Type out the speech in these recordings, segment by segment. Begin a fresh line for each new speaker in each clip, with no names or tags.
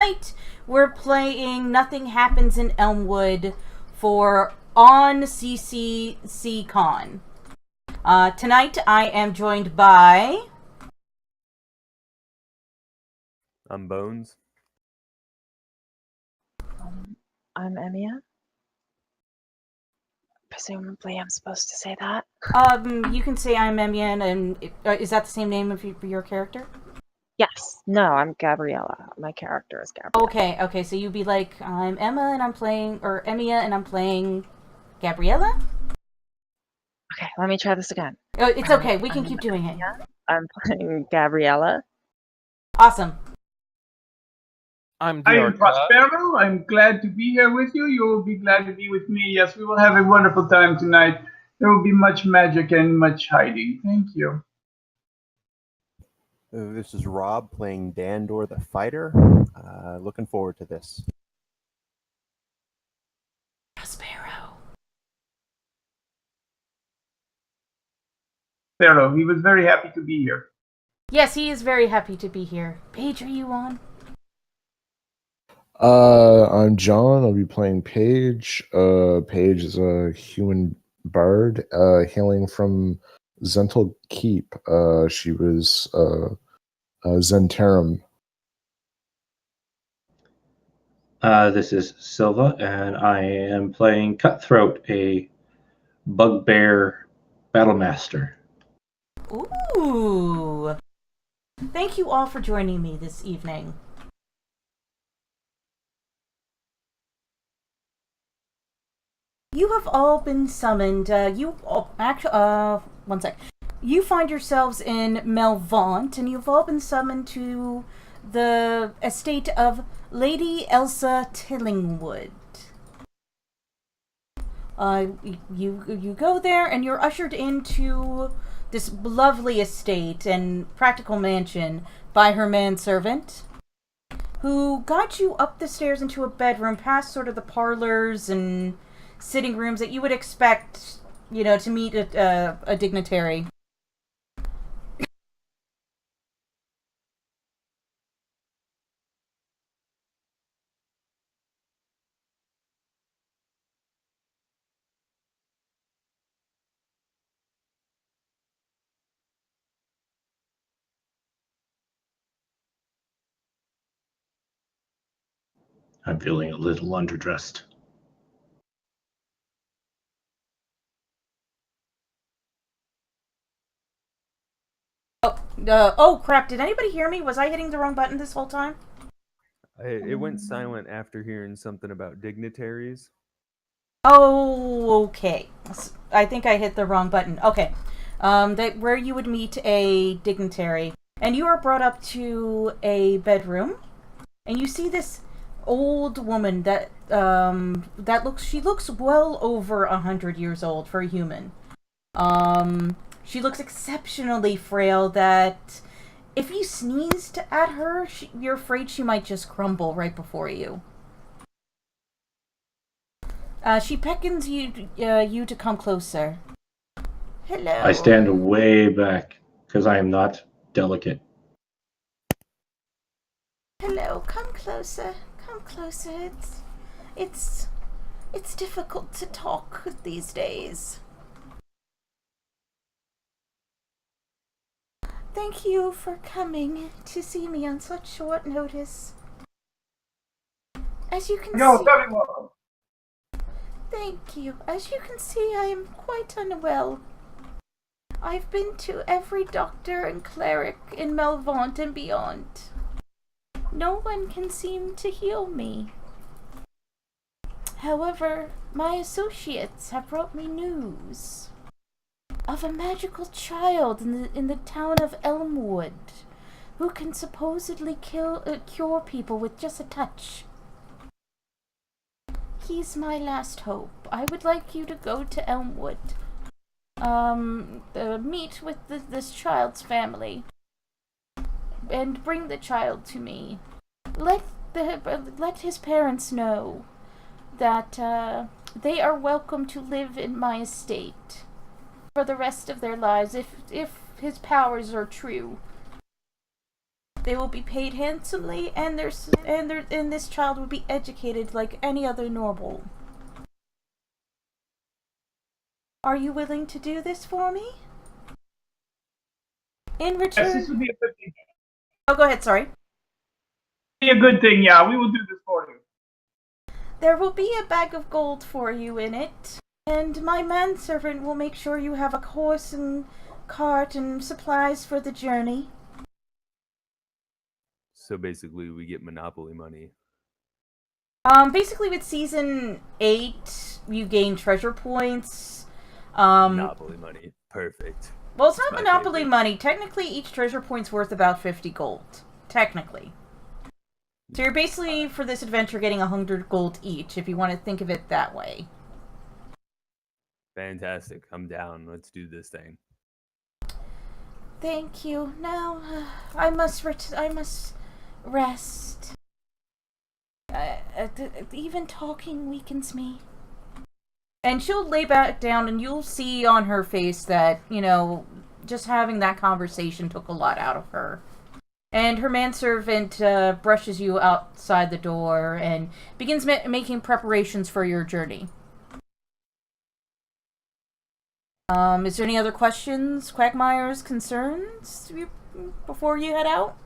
Tonight we're playing Nothing Happens in Elmwood for on CCC Con. Tonight I am joined by...
I'm Bones.
I'm Emia. Presumably I'm supposed to say that.
You can say I'm Emian, and is that the same name of your character?
Yes. No, I'm Gabriella. My character is Gabriella.
Okay, so you'd be like, I'm Emma and I'm playing, or Emia and I'm playing Gabriella?
Okay, let me try this again.
Oh, it's okay, we can keep doing it.
I'm playing Gabriella.
Awesome.
I am Prospero. I'm glad to be here with you. You will be glad to be with me. Yes, we will have a wonderful time tonight. There will be much magic and much hiding. Thank you.
This is Rob playing Dandor the Fighter. Looking forward to this.
Prospero.
Prospero, he was very happy to be here.
Yes, he is very happy to be here. Paige, are you on?
I'm John. I'll be playing Paige. Paige is a human bard, hailing from Zental Keep. She was Zentarum.
This is Silva, and I am playing Cutthroat, a bugbear battlemaster.
Ooh! Thank you all for joining me this evening. You have all been summoned. One sec. You find yourselves in Melvaunt, and you've all been summoned to the estate of Lady Elsa Tillingwood. You go there, and you're ushered into this lovely estate and practical mansion by her manservant, who guides you up the stairs into a bedroom, past sort of the parlors and sitting rooms that you would expect, to meet a dignitary.
I'm feeling a little underdressed.
Oh crap, did anybody hear me? Was I hitting the wrong button this whole time?
It went silent after hearing something about dignitaries.
Oh, okay. I think I hit the wrong button. Okay. Where you would meet a dignitary. And you are brought up to a bedroom. And you see this old woman that looks well over 100 years old for a human. She looks exceptionally frail that if you sneezed at her, you're afraid she might just crumble right before you. She beckons you to come closer. Hello.
I stand way back because I am not delicate.
Hello, come closer. Come closer. It's difficult to talk these days. Thank you for coming to see me on such short notice. As you can see...
very well.
Thank you. As you can see, I am quite unwell. I've been to every doctor and cleric in Melvaunt and beyond. No one can seem to heal me. However, my associates have brought me news of a magical child in the town of Elmwood who can supposedly cure people with just a touch. He's my last hope. I would like you to go to Elmwood. Meet with this child's family. And bring the child to me. Let his parents know that they are welcome to live in my estate for the rest of their lives if his powers are true. They will be paid handsomely, and this child will be educated like any other normal. Are you willing to do this for me? In return...
Yes, this would be a good thing.
Oh, go ahead, sorry.
Be a good thing, yeah. We will do this for you.
There will be a bag of gold for you in it, and my manservant will make sure you have a horse and cart and supplies for the journey.
So basically, we get Monopoly money.
Basically with Season 8, you gain treasure points.
Monopoly money. Perfect.
Well, it's not Monopoly money. Technically, each treasure point's worth about 50 gold. Technically. So you're basically, for this adventure, getting 100 gold each, if you want to think of it that way.
Fantastic. I'm down. Let's do this thing.
Thank you. Now, I must rest. Even talking weakens me. And she'll lay back down, and you'll see on her face that, you know, just having that conversation took a lot out of her. And her manservant brushes you outside the door and begins making preparations for your journey. Is there any other questions, Quagmires, concerns before you head out?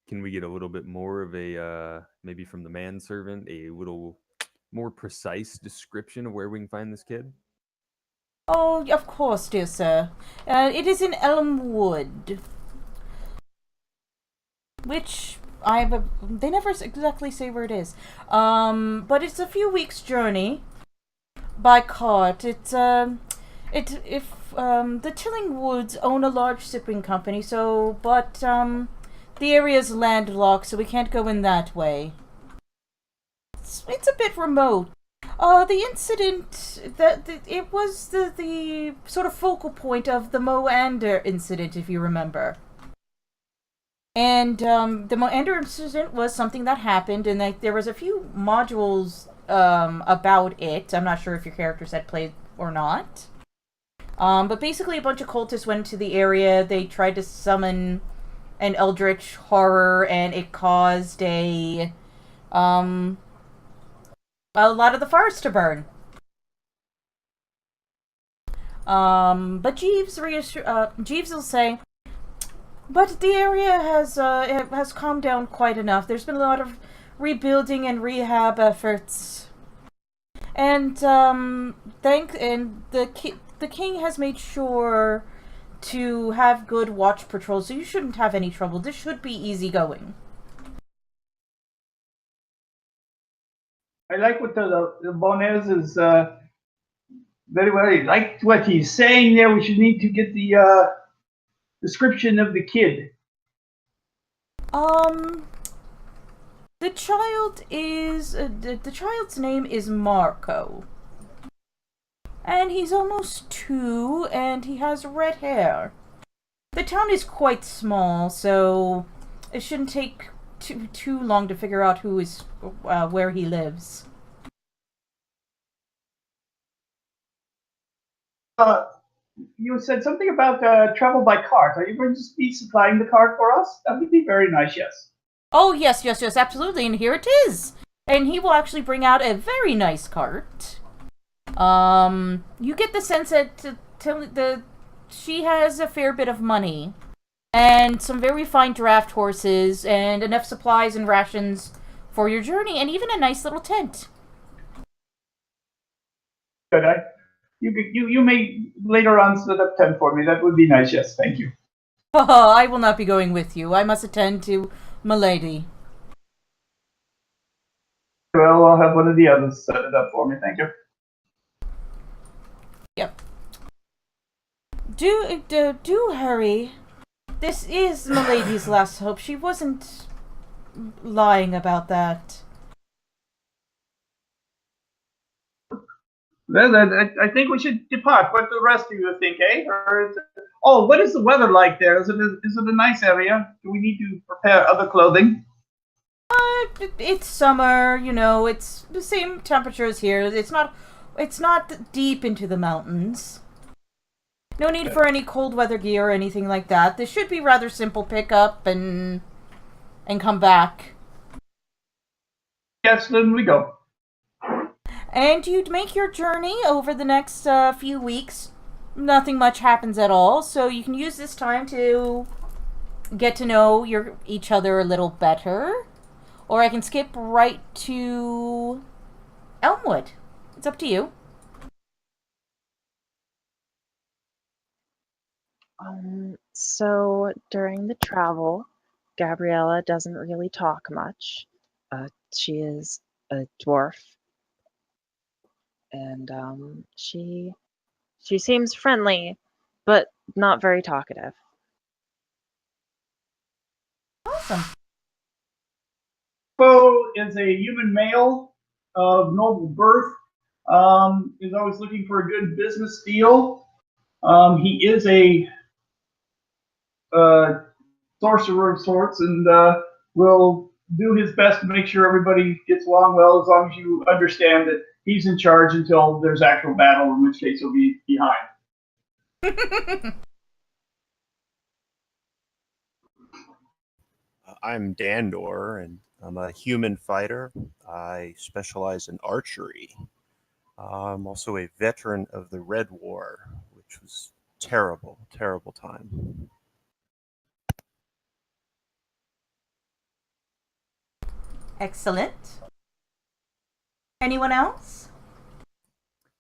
Can we get a little bit more of a, maybe from the manservant, a little more precise description of where we can find this kid?
Oh, of course, dear sir. It is in Elmwood. Which, they never exactly say where it is. But it's a few weeks' journey by cart. The Tilling Woods own a large shipping company, the area's landlocked, so we can't go in that way. It's a bit remote. The incident, it was the sort of focal point of the Moander incident, if you remember. And the Moander incident was something that happened, and there was a few modules about it. I'm not sure if your characters had played or not. But basically a bunch of cultists went to the area. They tried to summon an eldritch horror, and it caused a lot of the forest to burn. But Jeeves will say, but the area has calmed down quite enough. There's been a lot of rebuilding and rehab efforts, and the king has made sure to have good watch patrols, so you shouldn't have any trouble. This should be easy going.
I like what the Bones is very well. I like what he's saying there. We should need to get the description of the kid.
The child is the child's name is Marco, and he's almost 2, and he has red hair. The town is quite small, so it shouldn't take too long to figure out who is where he lives.
You said something about travel by cart. Are you going to be supplying the cart for us? That would be very nice, yes.
Oh, yes, absolutely, and here it is. And he will actually bring out a very nice cart. You get the sense that she has a fair bit of money, and some very fine draft horses, and enough supplies and rations for your journey, and even a nice little tent.
Good. You may later on set up tent for me. That would be nice. Yes, thank you.
I will not be going with you. I must attend to Milady.
Well, I'll have one of the others set it up for me. Thank you.
Yep. Do hurry. This is Milady's last hope. She wasn't lying about that.
Well, I think we should depart. What the rest of you think, eh? What is the weather like there? Is it a nice area? Do we need to prepare other clothing?
It's summer, you know. It's the same temperature as here. It's not deep into the mountains. No need for any cold weather gear or anything like that. This should be rather simple pickup and come back.
Yes, then we go.
And you'd make your journey over the next few weeks. Nothing much happens at all, so you can use this time to get to know each other a little better. Or I can skip right to Elmwood. It's up to you.
So during the travel, Gabriella doesn't really talk much. She is a dwarf, and she seems friendly, but not very talkative.
Awesome.
Bo is a human male of noble birth. Is always looking for a good business deal. He is a sorcerer of sorts, and will do his best to make sure everybody gets along well, as long as you understand that he's in charge until there's actual battle, in which case he'll be behind.
I'm Dandor, and I'm a human fighter. I specialize in archery. I'm also a veteran of the Red War, which was terrible, terrible time.
Excellent. Anyone else?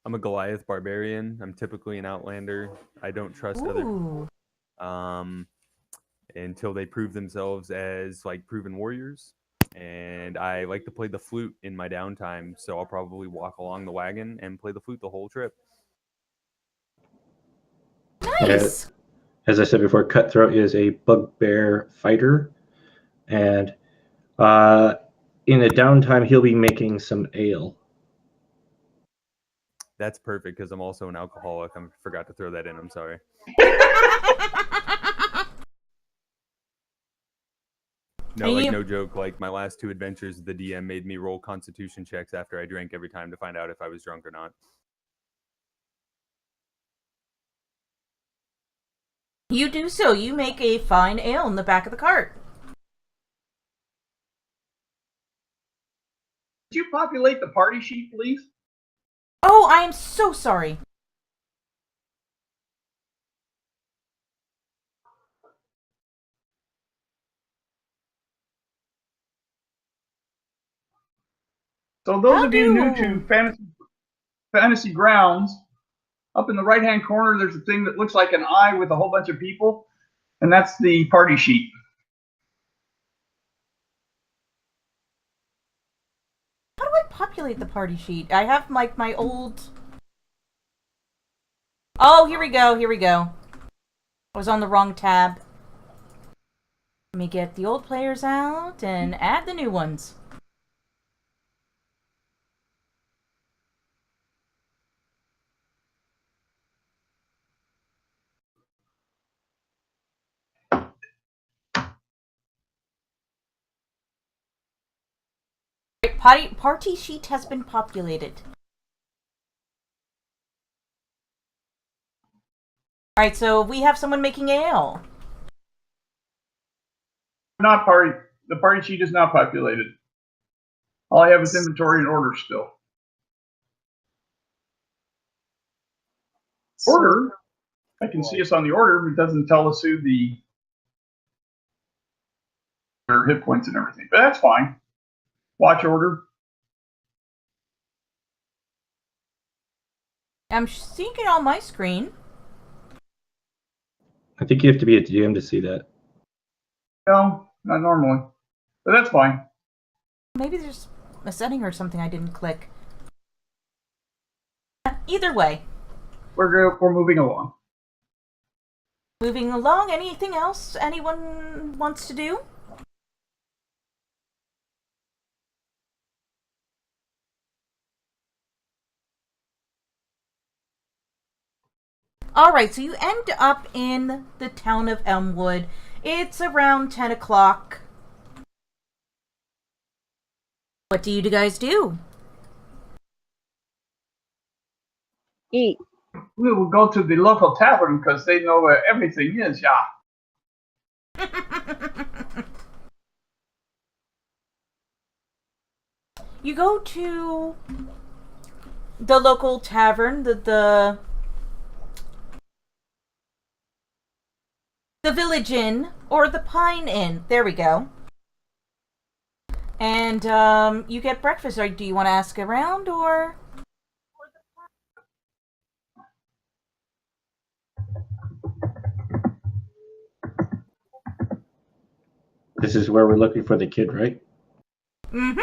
I'm a Goliath barbarian. I'm typically an outlander. I don't trust other until they prove themselves as like proven warriors. And I like to play the flute in my downtime, so I'll probably walk along the wagon and play the flute the whole trip.
Nice.
As I said before, Cutthroat is a bugbear fighter, and in the downtime, he'll be making some ale.
That's perfect because I'm also an alcoholic. I forgot to throw that in. I'm sorry. No, like no joke. Like my last 2 adventures, the DM made me roll Constitution checks after I drank every time to find out if I was drunk or not.
You do so. You make a fine ale in the back of the cart.
Could you populate the party sheet, please?
Oh, I am so sorry.
So those of you new to Fantasy Grounds, up in the right-hand corner, there's a thing that looks like an eye with a whole bunch of people, and that's the party sheet.
How do I populate the party sheet? I have like my old... Oh, here we go, here we go. I was on the wrong tab. Let me get the old players out and add the new ones. Party sheet has been populated. Alright, so we have someone making ale.
Not party. The party sheet is not populated. All I have is inventory and order still. Order? I can see us on the order, but it doesn't tell us who the hit points and everything. But that's fine. Watch order.
I'm seeing it on my screen.
I think you have to be a DM to see that.
No, not normally. But that's fine.
Maybe there's a setting or something I didn't click. Either way.
We're moving along.
Moving along, anything else anyone wants to do? Alright, so you end up in the town of Elmwood. It's around 10 o'clock. What do you guys do?
Eat.
We will go to the local tavern because they know where everything is, yeah.
You go to the local tavern, the Village Inn, or the Pine Inn. There we go. And you get breakfast. Or do you want to ask around, or?
This is where we're looking for the kid, right?
Mm-hmm.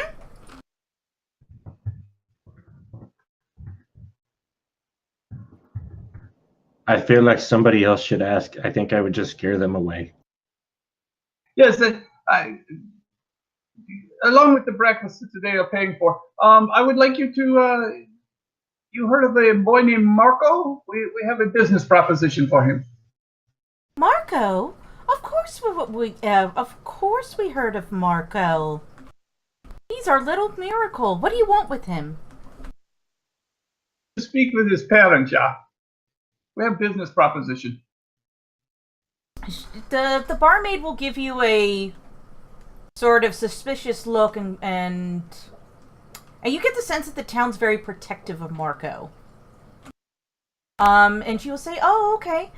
I feel like somebody else should ask. I think I would just scare them away.
Yes, along with the breakfast that they are paying for, I would like you to, you heard of a boy named Marco? We have a business proposition for him.
Marco? Of course we heard of Marco. He's our little miracle. What do you want with him?
To speak with his parents, yeah. We have business proposition.
The barmaid will give you a sort of suspicious look, and you get the sense that the town's very protective of Marco. And she will say, "Oh, okay.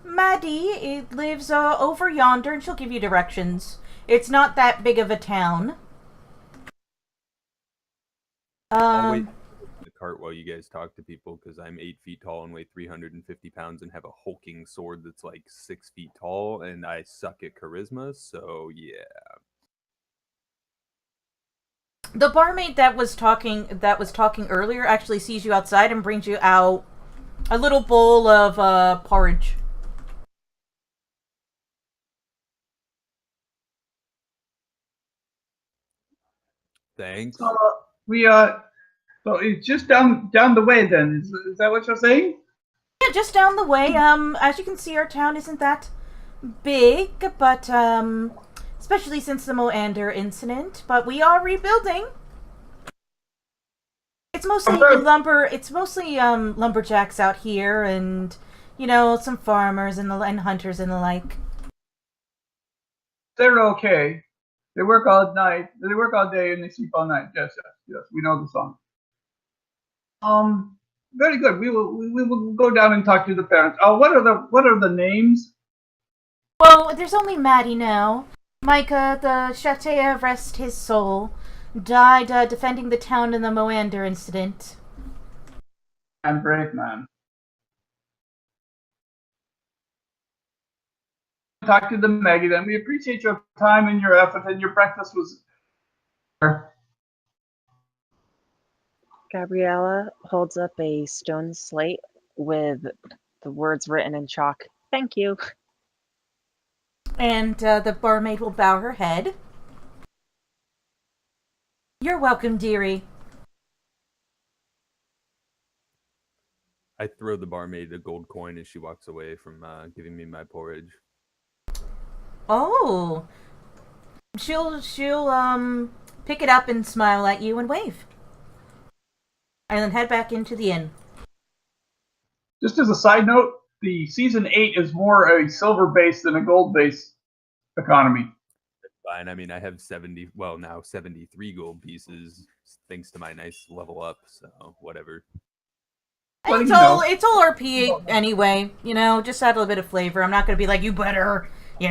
Maddie lives over yonder, and she'll give you directions. It's not that big of a town."
I'll wait in the cart while you guys talk to people, because I'm 8 feet tall and weigh 350 pounds and have a hulking sword that's like 6 feet tall, and I suck at charisma, so yeah.
The barmaid that was talking earlier actually sees you outside and brings you out a little bowl of porridge.
Thanks.
So so it's just down the way then. Is that what you're saying?
Yeah, just down the way. As you can see, our town isn't that big, but especially since the Moander incident. But we are rebuilding. It's mostly lumberjacks out here, and some farmers and hunters and the like.
They're okay. They work all night. They work all day and they sleep all night. Yes. We know the song. Very good. We will go down and talk to the parents. What are the names?
Well, there's only Maddie now. Micah, the Shatea, rest his soul, died defending the town in the Moander incident.
I'm brave man. Talk to the Maggie then. We appreciate your time and your effort, and your breakfast was.
Gabriella holds up a stone slate with the words written in chalk. Thank you.
And the barmaid will bow her head. You're welcome, dearie.
I throw the barmaid a gold coin as she walks away from giving me my porridge.
Oh. She'll pick it up and smile at you and wave. And then head back into the inn.
Just as a side note, the season 8 is more a silver base than a gold base economy.
That's fine. I mean, I have 73 gold pieces thanks to my nice level up, so whatever.
It's all RP anyway, just add a little bit of flavor. I'm not going to be like, you better, It's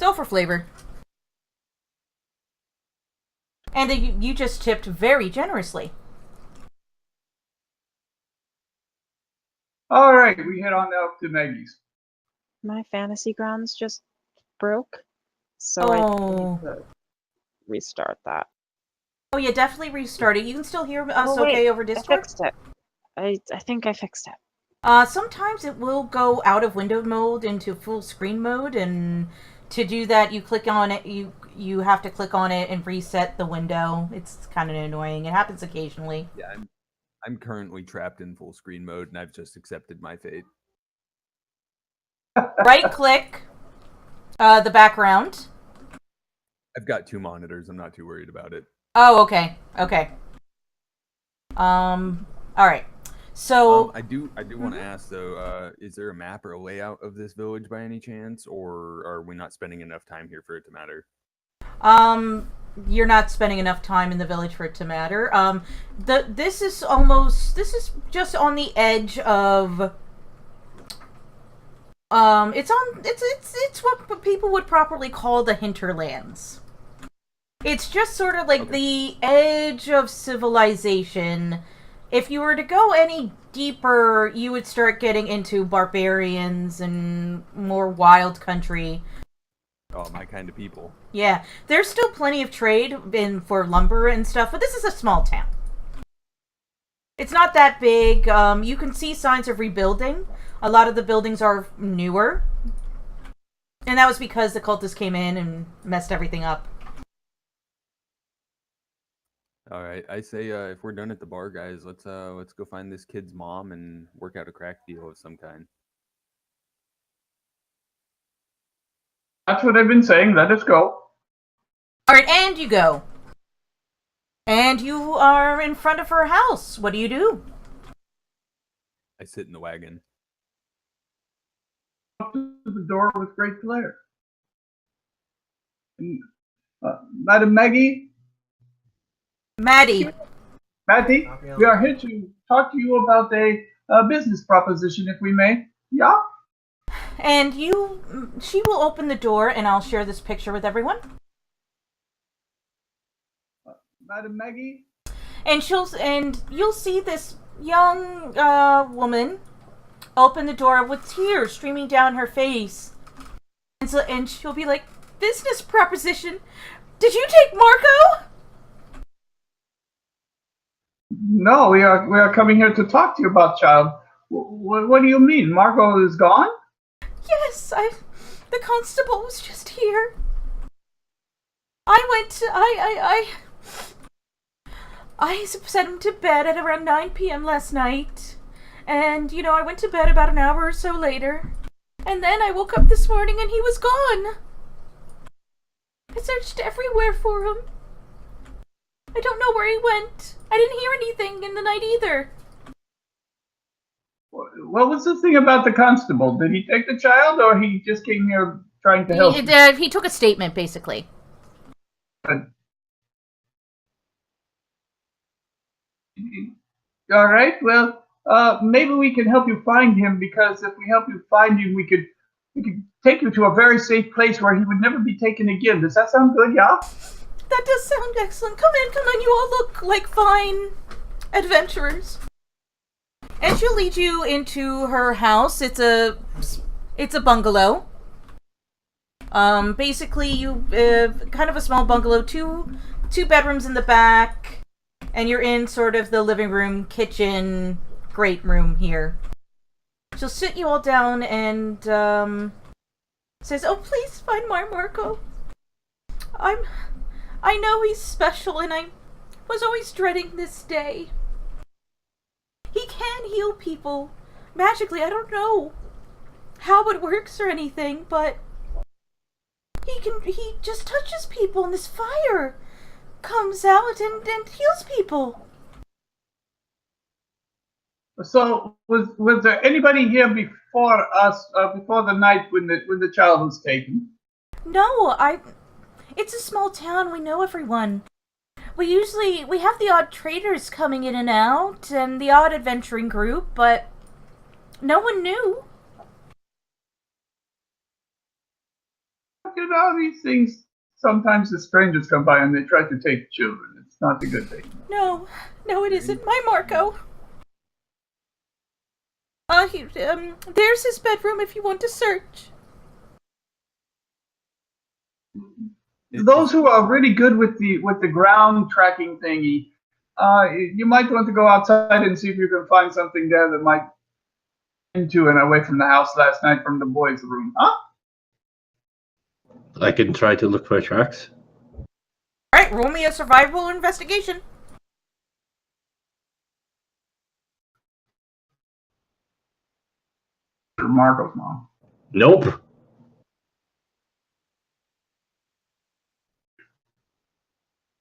all for flavor. And you just tipped very generously.
All right, we head on out to Maggie's.
My fantasy grounds just broke, so I need to restart that.
Oh yeah, definitely restart it. You can still hear us over Discord?
I fixed it. I think I fixed it.
Sometimes it will go out of window mode into full screen mode, and to do that you click on it, you have to click on it and reset the window. It's kind of annoying. It happens occasionally.
Yeah, I'm currently trapped in full screen mode, and I've just accepted my fate.
Right click the background.
I've got 2 monitors. I'm not too worried about it.
Oh, okay. All right. So
I do want to ask though, is there a map or a layout of this village by any chance, or are we not spending enough time here for it to matter?
You're not spending enough time in the village for it to matter. This is just on the edge of. It's what people would properly call the hinterlands. It's just sort of like the edge of civilization. If you were to go any deeper, you would start getting into barbarians and more wild country.
Oh, my kind of people.
Yeah, there's still plenty of trade for lumber and stuff, but this is a small town. It's not that big. You can see signs of rebuilding. A lot of the buildings are newer. And that was because the cultists came in and messed everything up.
All right, I say if we're done at the bar, guys, let's go find this kid's mom and work out a crack deal of some kind.
That's what I've been saying. Let us go.
All right, and you go. And you are in front of her house. What do you do?
I sit in the wagon.
Up to the door with great glare. Madam Maggie?
Maddie,
we are here to talk to you about a business proposition, if we may. Yeah?
and she will open the door, and I'll share this picture with everyone.
Madam Maggie?
And you'll see this young woman open the door with tears streaming down her face. And she'll be like, "Business proposition? Did you take Marco?"
No, we are coming here to talk to you about child. What do you mean? Marco is gone?
Yes, the constable was just here. I sent him to bed at around 9 p.m. last night. And, I went to bed about an hour or so later. And then I woke up this morning and he was gone. I searched everywhere for him. I don't know where he went. I didn't hear anything in the night either.
What was the thing about the constable? Did he take the child, or he just came here trying to help?
He took a statement, basically.
All right. Well, maybe we can help you find him, because if we help you find him, we could take you to a very safe place where he would never be taken again. Does that sound good? Yeah.
That does sound excellent. Come in. You all look like fine adventurers. And she'll lead you into her house. It's a bungalow. Basically, you kind of a small bungalow, two bedrooms in the back, and you're in sort of the living room, kitchen, great room here. She'll sit you all down and says, "Oh, please find Marco. I know he's special, and I was always dreading this day. He can heal people magically. I don't know how it works or anything, but he just touches people, and this fire comes out and heals people."
So was there anybody here before us, before the night when the child was taken?
No, it's a small town. We know everyone. We have the odd traders coming in and out, and the odd adventuring group, but no one knew.
These things, sometimes the strangers come by and they try to take children. It's not a good thing.
No, it isn't. My Marco. There's his bedroom if you want to search.
Those who are really good with the ground tracking thingy, you might want to go outside and see if you can find something there that might into and away from the house last night from the boys' room, huh?
I can try to look for tracks.
Alright, roll me a survival investigation.
Marco's mom.
Nope.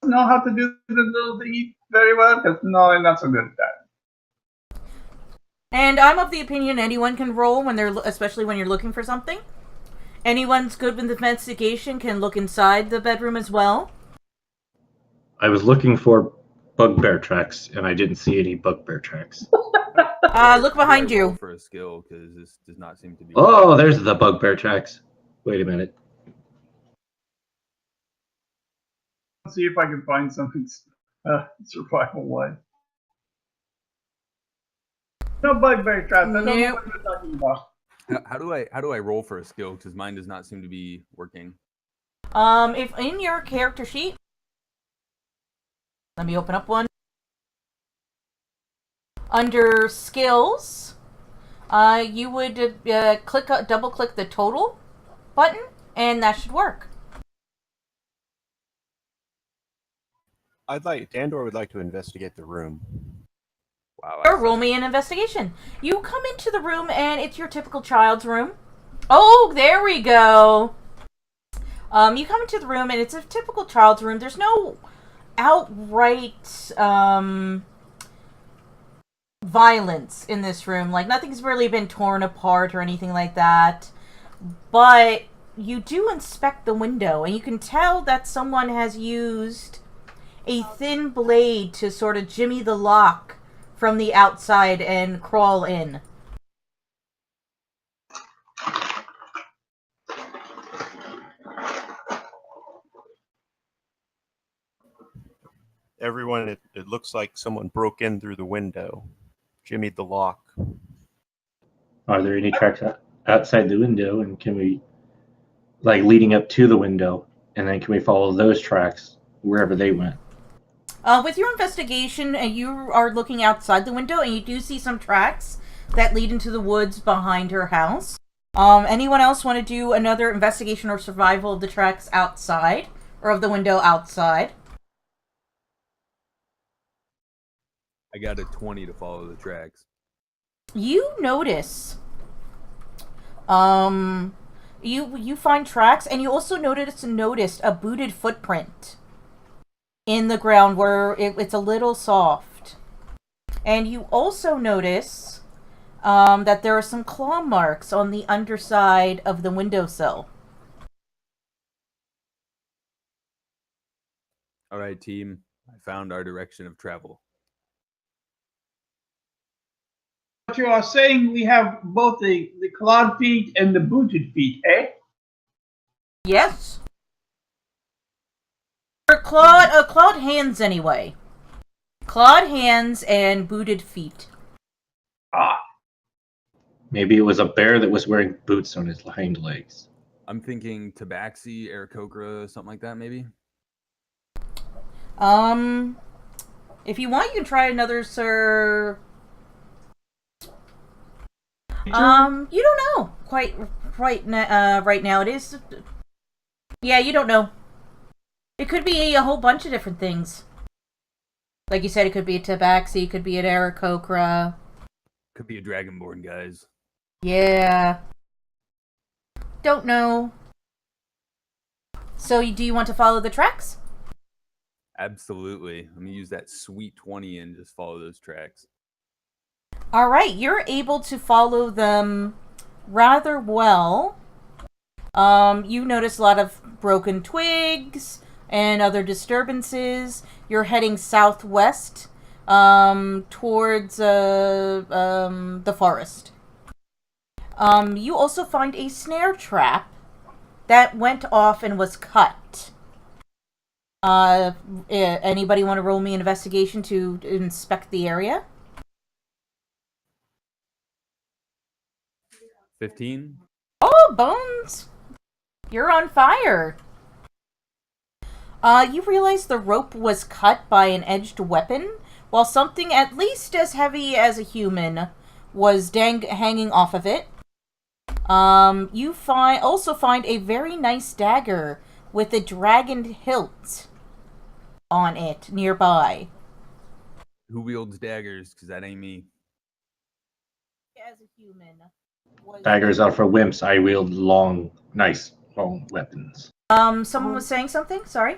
know how to do the little thingy very well? Because no, I'm not so good at that.
And I'm of the opinion anyone can roll when they're, especially when you're looking for something. Anyone's good with investigation can look inside the bedroom as well.
I was looking for bugbear tracks, and I didn't see any bugbear tracks.
Look behind you.
For a skill, because this does not seem to be.
Oh, there's the bugbear tracks. Wait a minute.
Let's see if I can find something survival-wise. No bugbear traps. I don't know what you're talking about.
How do I roll for a skill? Because mine does not seem to be working.
If in your character sheet, let me open up one. Under skills, you would double click the total button, and that should work.
Dandor would like to investigate the room.
Wow.
Or roll me an investigation. You come into the room, and it's your typical child's room. Oh, there we go. You come into the room, and it's a typical child's room. There's no outright violence in this room. Like, nothing's really been torn apart or anything like that. But you do inspect the window, and you can tell that someone has used a thin blade to sort of jimmy the lock from the outside and crawl in.
Everyone, it looks like someone broke in through the window, jimmied the lock.
Are there any tracks outside the window, and can we, like, leading up to the window, and then can we follow those tracks wherever they went?
With your investigation, you are looking outside the window, and you do see some tracks that lead into the woods behind her house. Anyone else want to do another investigation or survival of the tracks outside, or of the window outside?
I got a 20 to follow the tracks.
You notice, you find tracks, and you also noticed a booted footprint in the ground where it's a little soft. And you also notice that there are some claw marks on the underside of the windowsill.
All right, team. I found our direction of travel.
But you are saying we have both the clawed feet and the booted feet, eh?
Yes. Or clawed hands anyway. Clawed hands and booted feet.
Ah.
Maybe it was a bear that was wearing boots on his hind legs.
I'm thinking tabaxi, aarakocra, something like that, maybe?
If you want, you can try another, sir. You don't know quite right now. It is. Yeah, you don't know. It could be a whole bunch of different things. Like you said, it could be a tabaxi, it could be an aarakocra.
Could be a dragonborn, guys.
Yeah. Don't know. So, do you want to follow the tracks?
Absolutely. I'm going to use that sweet 20 and just follow those tracks.
Alright, you're able to follow them rather well. You notice a lot of broken twigs and other disturbances. You're heading southwest towards the forest. You also find a snare trap that went off and was cut. Anybody want to roll me an investigation to inspect the area?
15?
Oh, Bones! You're on fire! You realize the rope was cut by an edged weapon, while something at least as heavy as a human was hanging off of it. You also find a very nice dagger with a dragon hilt on it nearby.
Who wields daggers? Because that ain't me.
As a human.
Daggers are for wimps. I wield nice long weapons.
Someone was saying something? Sorry?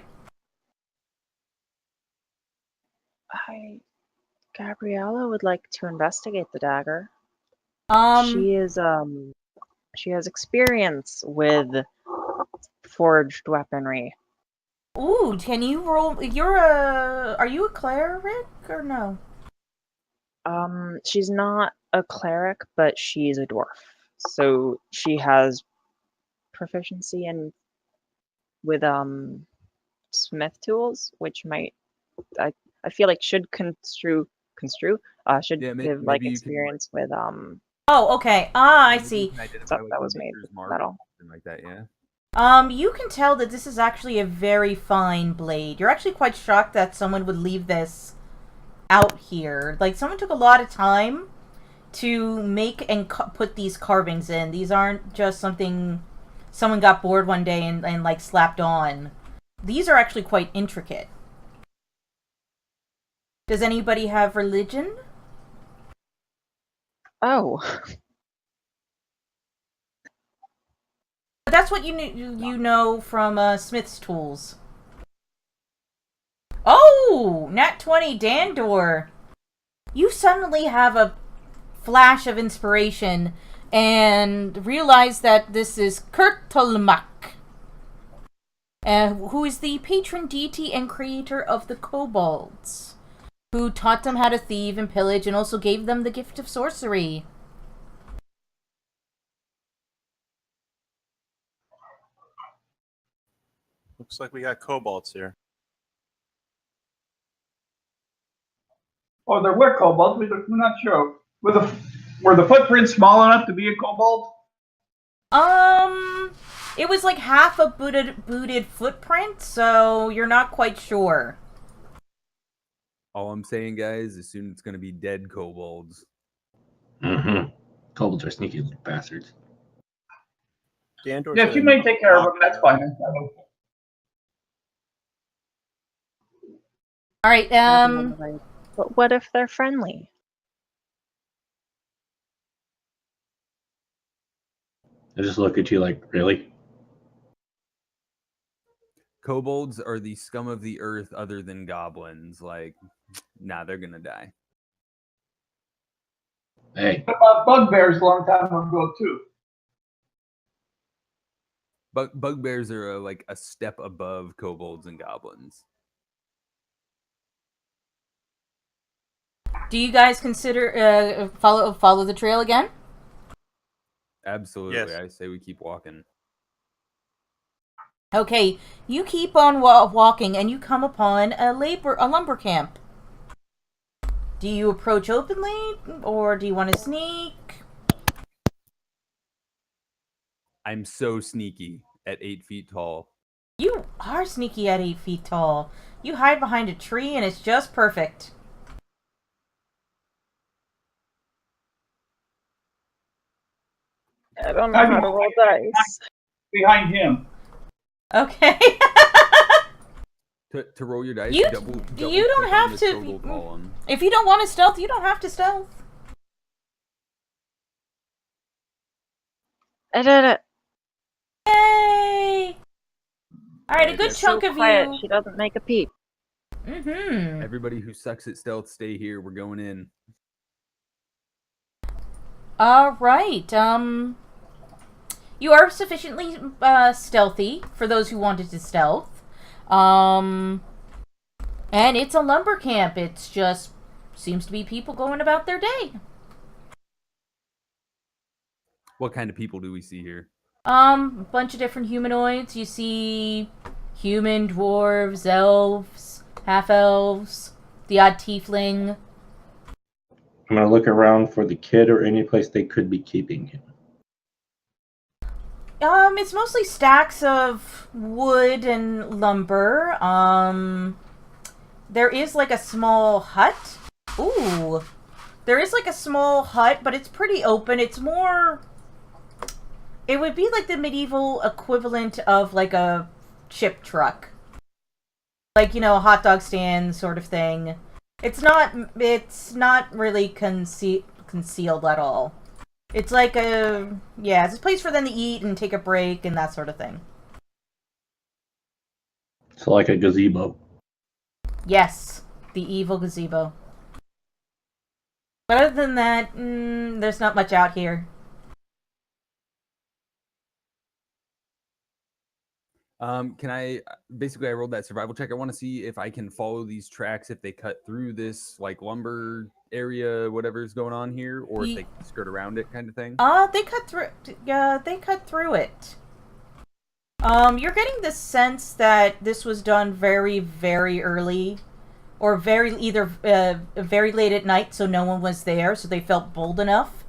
Gabriella would like to investigate the dagger.
Um,
She has experience with forged weaponry.
ooh, can you roll? Are you a cleric or no?
She's not a cleric, but she's a dwarf. So she has proficiency with smith tools, which might I feel like should should
Yeah,
give like
maybe you can
experience with
Oh, okay. Ah, I
maybe you
see.
can identify
stuff
like
that
the
was made
maker's
with
mark or
metal.
something like that. Yeah.
You can tell that this is actually a very fine blade. You're actually quite shocked that someone would leave this out here. Like, someone took a lot of time to make and put these carvings in. These aren't just something someone got bored one day and like, slapped on. These are actually quite intricate. Does anybody have religion?
Oh,
That's what you know from Smith's tools. Oh, Nat 20 Dandor. You suddenly have a flash of inspiration and realize that this is Kurtulmak, who is the patron deity and creator of the kobolds, who taught them how to thieve and pillage and also gave them the gift of sorcery.
Looks like we got kobolds here.
Oh, there were kobolds. We're not sure. Were the footprints small enough to be a kobold?
It was like half a booted footprint, so you're not quite sure.
All I'm saying, guys, is soon it's gonna be dead kobolds.
Mm-hmm. Kobolds are sneaky little bastards.
Dandor's
Yes, you
gonna
may take care of
knock
them. That's
around.
fine.
All right.
but what if they're friendly?
I just look at you like, really?
Kobolds are the scum of the earth other than goblins. Like, nah, they're gonna die.
Hey,
Bugbears a long time ago too.
Bugbears are like a step above kobolds and goblins.
Do you guys consider follow the trail again?
Absolutely,
Yes.
I say we keep walking.
Okay, you keep on walking, and you come upon a lumber camp. Do you approach openly, or do you want to sneak?
I'm so sneaky at 8 feet tall.
You are sneaky at 8 feet tall. You hide behind a tree, and it's just perfect.
I don't know how to roll dice.
Behind him.
Okay.
To roll your dice,
You
double
don't
click
have
on the
to-
total column.
If you don't want to stealth, you don't have to stealth.
I did it.
Yay! Alright, a good
That's
chunk
So
of
quiet,
you.
she doesn't make a peep.
Mm-hmm.
Everybody who sucks at stealth, stay here. We're going in.
Alright, you are sufficiently stealthy for those who wanted to stealth. And it's a lumber camp. It's just seems to be people going about their day.
What kind of people do we see here?
A bunch of different humanoids. You see human, dwarves, elves, half-elves, the odd tiefling.
I'm gonna look around for the kid or any place they could be keeping him.
It's mostly stacks of wood and lumber. There is like a small hut. Ooh. There is like a small hut, but it's pretty open. It's more... It would be like the medieval equivalent of like a chip truck. Like, you know, a hot dog stand sort of thing. It's not really concealed at all. It's like it's a place for them to eat and take a break and that sort of thing.
So like a gazebo.
Yes. The evil gazebo. But other than that, there's not much out here.
Can I basically I rolled that survival check. I want to see if I can follow these tracks if they cut through this like lumber area, whatever's going on here, or if they skirt around it, kind of thing.
They cut through. They cut through it. You're getting the sense that this was done very, very early, or very late at night, so no one was there, so they felt bold enough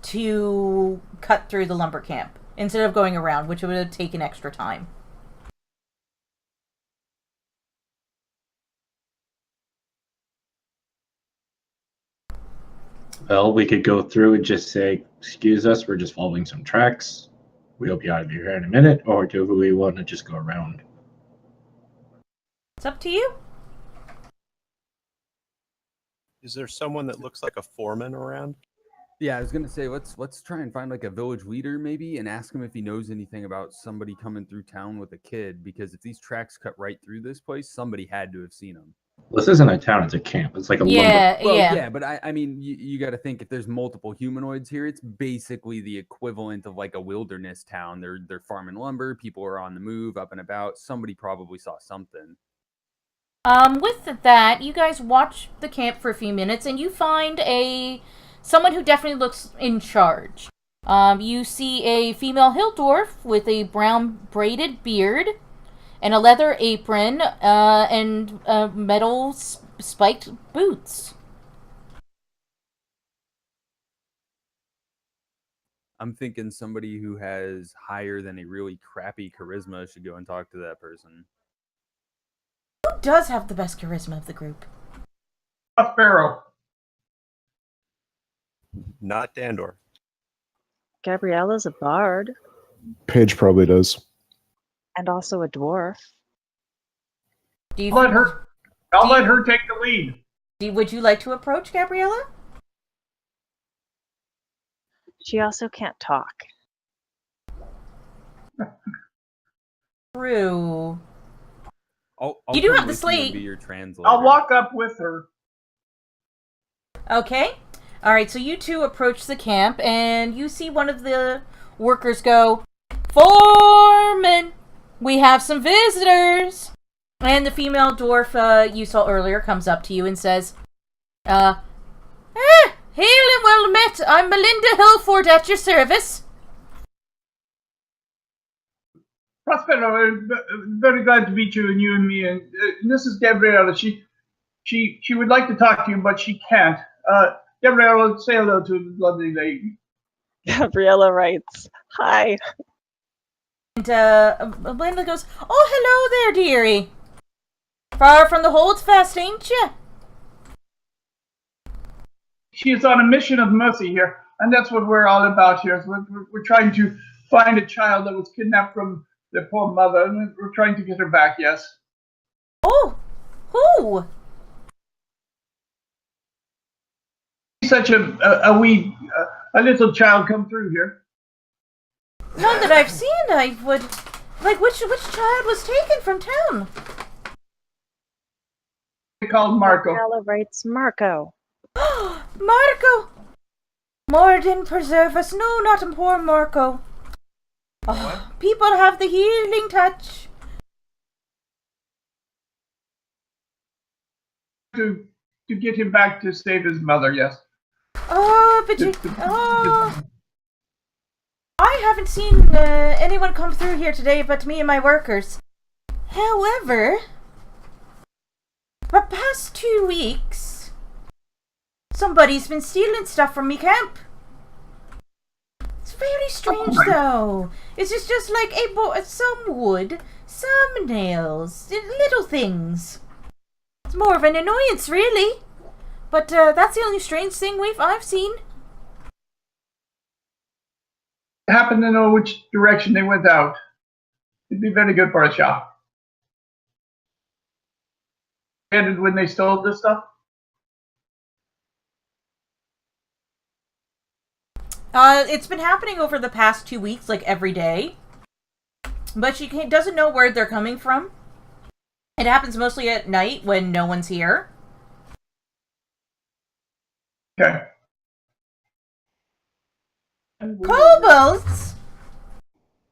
to cut through the lumber camp instead of going around, which would have taken extra time.
Well, we could go through and just say, excuse us, we're just following some tracks. We'll be out of here in a minute, or do we want to just go around?
It's up to you.
Is there someone that looks like a foreman around?
Yeah, I was gonna say let's try and find like a village leader maybe, and ask him if he knows anything about somebody coming through town with a kid. Because if these tracks cut right through this place, somebody had to have seen them.
Well, this isn't a town; it's a camp. It's like a lumber.
Well,
Yeah.
yeah, but I mean, you got to think if there's multiple humanoids here, it's basically the equivalent of like a wilderness town. They're farming lumber. People are on the move, up and about. Somebody probably saw something.
With that, you guys watch the camp for a few minutes, and you find someone who definitely looks in charge. You see a female hill dwarf with a brown braided beard and a leather apron, and metal spiked boots.
I'm thinking somebody who has higher than a really crappy charisma should go and talk to that person.
Who does have the best charisma of the group?
Prospero.
Not Dandor.
Gabriella's a bard.
Paige probably does.
And also a dwarf.
I'll let her take the lead.
Would you like to approach Gabriella?
She also can't talk.
True.
I'll
You do
come
have the
with you and
slate.
be your translator.
I'll walk up with her.
Okay. Alright, so you two approach the camp, and you see one of the workers go, "Foreman, we have some visitors." And the female dwarf you saw earlier comes up to you and says, hail and well met. I'm Melinda Hillford at your service.
Prospero, very glad to meet you and me. And this is Gabriella. She would like to talk to you, but she can't. Gabriella, say hello to the lovely lady.
Gabriella writes, "Hi."
And Melinda goes, "Oh, hello there, dearie. Far from the Holdfast, ain't you?"
She is on a mission of mercy here, and that's what we're all about here. We're trying to find a child that was kidnapped from their poor mother, and we're trying to get her back, yes.
Oh, who?
Such a little child come through here.
None that I've seen. I would like which child was taken from town?
They called Marco.
Gabriella writes, "Marco."
Marco! Morden preserve us. No, not poor Marco. Oh, people have the healing touch.
To get him back to save his mother, yes.
Oh, but I haven't seen anyone come through here today but me and my workers. However, the past 2 weeks, somebody's been stealing stuff from me camp. It's very strange, though. It's just like some wood, some nails, little things. It's more of an annoyance, really. But that's the only strange thing I've seen.
I happen to know which direction they went out. It'd be very good for a shop. And when they stole this stuff?
It's been happening over the past 2 weeks, like every day. But she doesn't know where they're coming from. It happens mostly at night when no one's here.
Okay.
Kobolds?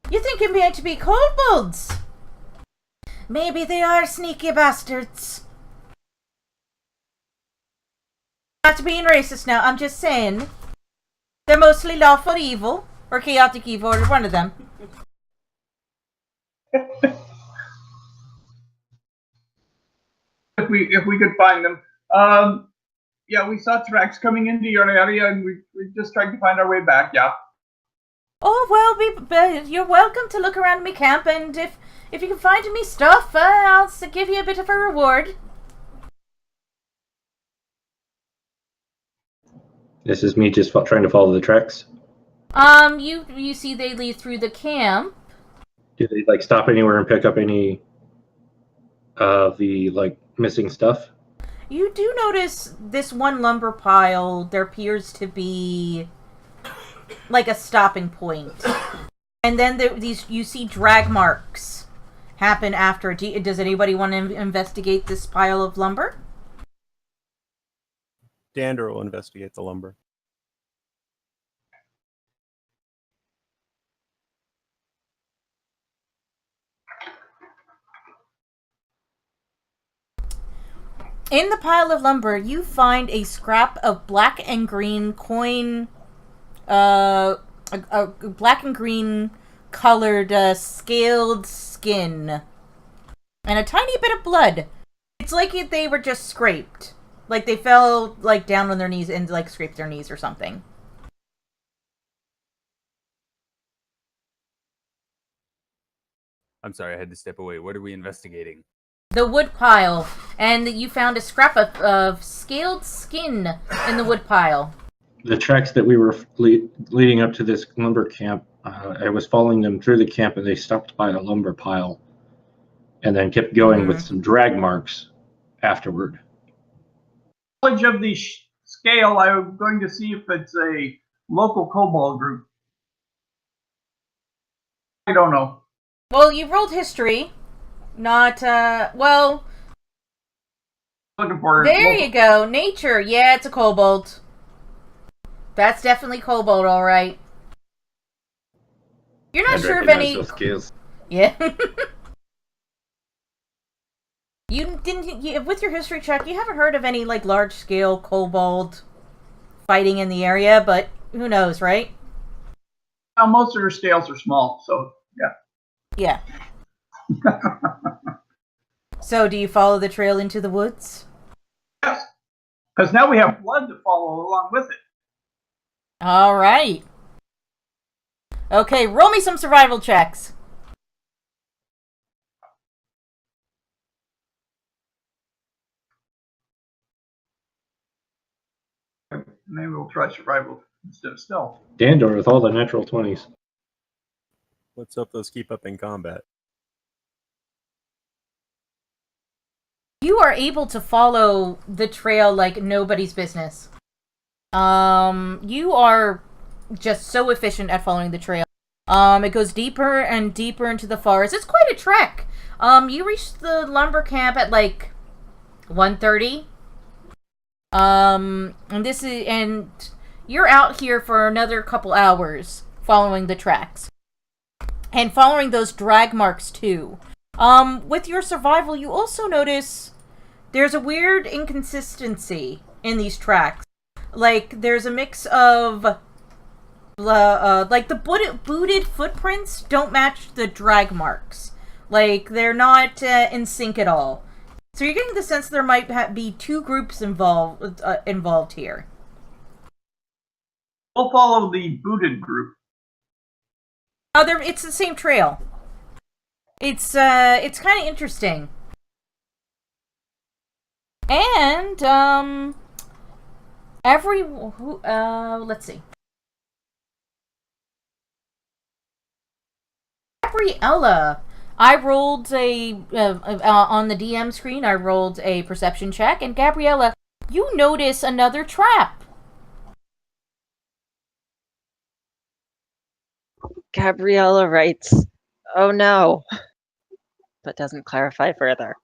You think it meant to be kobolds? Maybe they are sneaky bastards. Not being racist now, I'm just saying. They're mostly lawful evil, or chaotic evil, or one of them.
If we could find them. Yeah, we saw tracks coming into your area, and we just tried to find our way back. Yeah.
Oh well, you're welcome to look around me camp, and if you can find me stuff, I'll give you a bit of a reward.
This is me just trying to follow the tracks.
You see they lead through the camp.
Do they like stop anywhere and pick up any of the like missing stuff?
You do notice this one lumber pile. There appears to be like a stopping point, and then you see drag marks happen after. Does anybody want to investigate this pile of lumber?
Dander will investigate the lumber.
In the pile of lumber, you find a scrap of black and green coin, a black and green colored scaled skin, and a tiny bit of blood. It's like they were just scraped. Like they fell like down on their knees and like scraped their knees or something.
I'm sorry, I had to step away. What are we investigating?
The wood pile, and you found a scrap of scaled skin in the wood pile.
The tracks that we were leading up to this lumber camp, I was following them through the camp, and they stopped by a lumber pile, and then kept going with some drag marks afterward.
Knowledge of the scale, I'm going to see if it's a local kobold group. I don't know.
Well, you rolled history. Not, well...
Looking for
there you go. Nature. Yeah, it's a kobold. That's definitely kobold, alright. You're not sure of any...
those skills.
Yeah. You didn't... with your history check, you haven't heard of any, like, large-scale kobold fighting in the area, but who knows, right?
Most of their scales are small, so, yeah.
Yeah. So, do you follow the trail into the woods?
Yes. Because now we have blood to follow along with it.
Alright. Okay, roll me some survival checks.
Maybe we'll try survival instead of stealth.
Dandor with all the natural 20s.
Let's hope those keep up in combat.
You are able to follow the trail like nobody's business. You are just so efficient at following the trail. It goes deeper and deeper into the forest. It's quite a trek. You reach the lumber camp at like 1:30. And you're out here for another couple hours following the tracks. And following those drag marks too. With your survival, you also notice there's a weird inconsistency in these tracks. Like, there's a mix of, like, the booted footprints don't match the drag marks. Like, they're not in sync at all. So you're getting the sense there might be two groups involved here.
We'll follow the booted group.
Oh, it's the same trail. It's kind of interesting. And let's see. Gabriella, I rolled on the DM screen. I rolled a perception check, and Gabriella, you notice another trap.
Gabriella writes, "Oh no," but doesn't clarify further.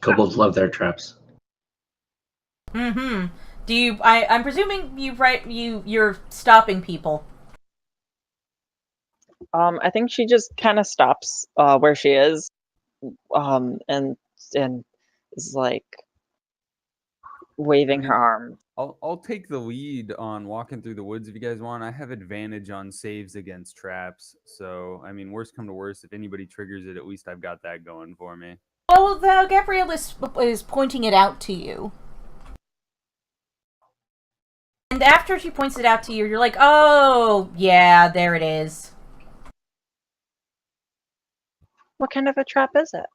Kobolds love their traps.
Mm-hmm. Do you? I'm presuming you're stopping people.
I think she just kind of stops where she is, and is like waving her arm.
I'll take the lead on walking through the woods if you guys want. I have advantage on saves against traps, so I mean, worst come to worst, if anybody triggers it, at least I've got that going for me.
Well, Gabrielle is pointing it out to you. And after she points it out to you, you're like, oh, yeah, there it is.
What kind of a trap is it?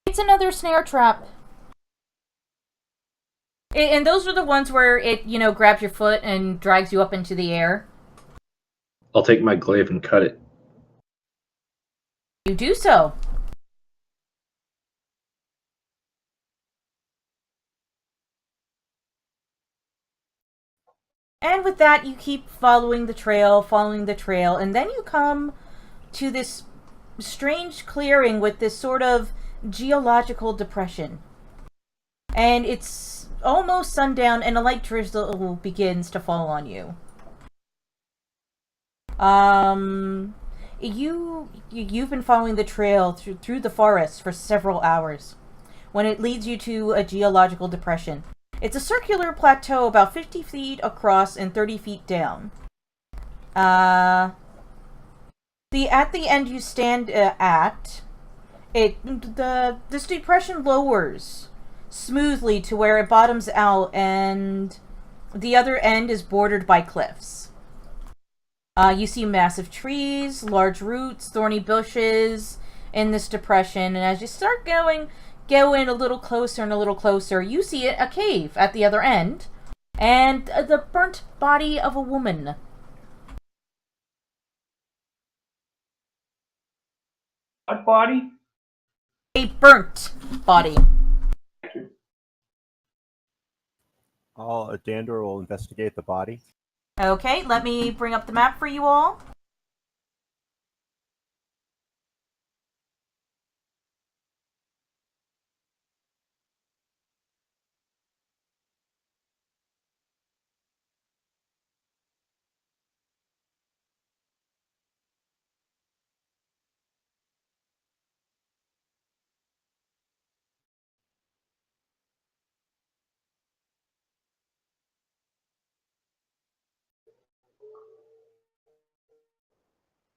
It's another snare trap. And those are the ones where it, grabs your foot and drags you up into the air.
I'll take my glaive and cut it.
You do so. And with that, you keep following the trail, and then you come to this strange clearing with this sort of geological depression. And it's almost sundown, and a light drizzle begins to fall on you. You've been following the trail through the forest for several hours when it leads you to a geological depression. It's a circular plateau about 50 feet across and 30 feet down. At the end you stand this depression lowers smoothly to where it bottoms out, and the other end is bordered by cliffs. You see massive trees, large roots, thorny bushes in this depression, and as you start going a little closer and a little closer, you see a cave at the other end, and the burnt body of a woman.
What body?
A burnt body.
Dandor will investigate the body.
Okay, let me bring up the map for you all.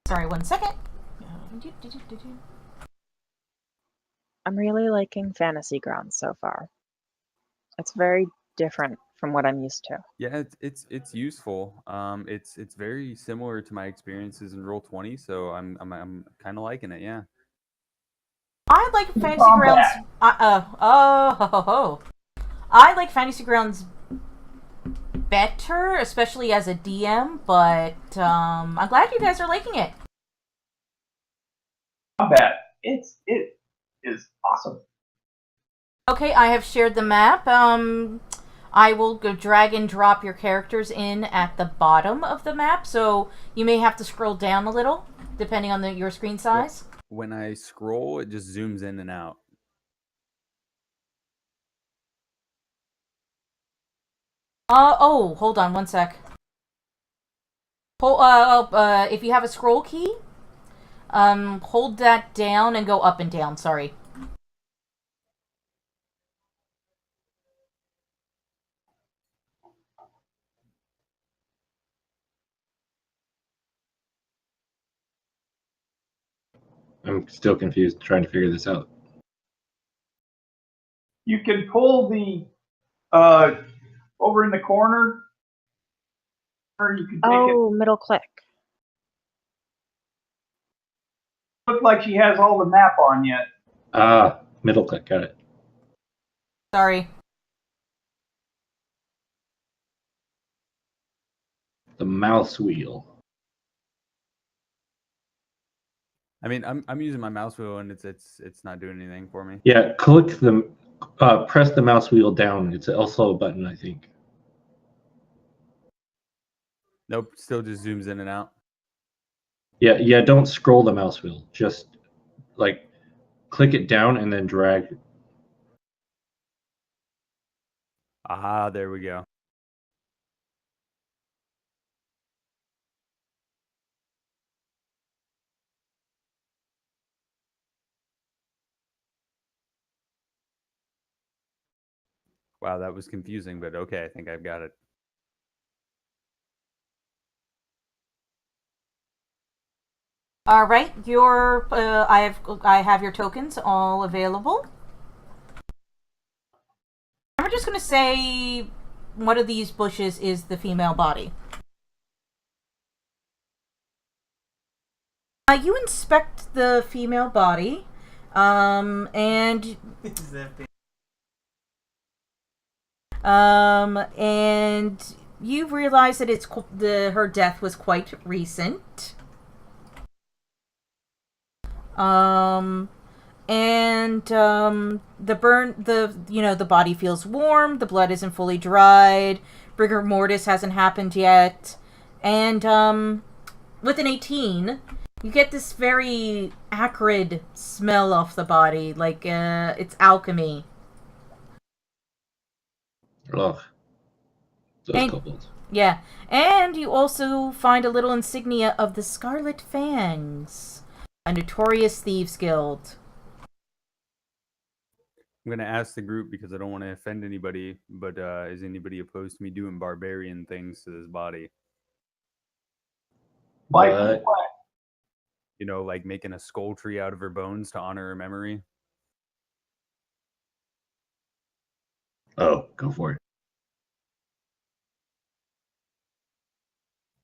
Sorry, 1 second.
I'm really liking Fantasy Grounds so far. It's very different from what I'm used to.
Yeah, it's useful. It's very similar to my experiences in Roll20, so I'm kind of liking it. Yeah.
I like Fantasy Grounds. I like Fantasy Grounds better, especially as a DM. But I'm glad you guys are liking it.
Combat. It is awesome.
Okay, I have shared the map. I will go drag and drop your characters in at the bottom of the map, so you may have to scroll down a little, depending on your screen size.
When I scroll, it just zooms in and out.
Hold on 1 sec. If you have a scroll key, hold that down and go up and down, sorry.
I'm still confused trying to figure this out.
You can pull the over in the corner, or you can take it.
Middle click.
Looks like she has all the map on yet.
Middle click, got it.
Sorry.
The mouse wheel.
I mean, I'm using my mouse wheel and it's not doing anything for me.
Yeah, press the mouse wheel down. It's also a button, I think.
Nope, still just zooms in and out.
Yeah, don't scroll the mouse wheel. Just like click it down and then drag.
Ah, there we go. Wow, that was confusing, but okay, I think I've got it.
All right, I have your tokens all available. I'm just gonna say one of these bushes is the female body. You inspect the female body, and you realize that her death was quite recent. The body feels warm, the blood isn't fully dried, rigor mortis hasn't happened yet, and with an 18, you get this very acrid smell off the body, like it's alchemy.
Ugh. Those kobolds.
Yeah, and you also find a little insignia of the Scarlet Fangs, a notorious thieves guild.
I'm going to ask the group because I don't want to offend anybody, but is anybody opposed to me doing barbarian things to this body?
What?
You know, like making a skull tree out of her bones to honor her memory?
Oh, go for it.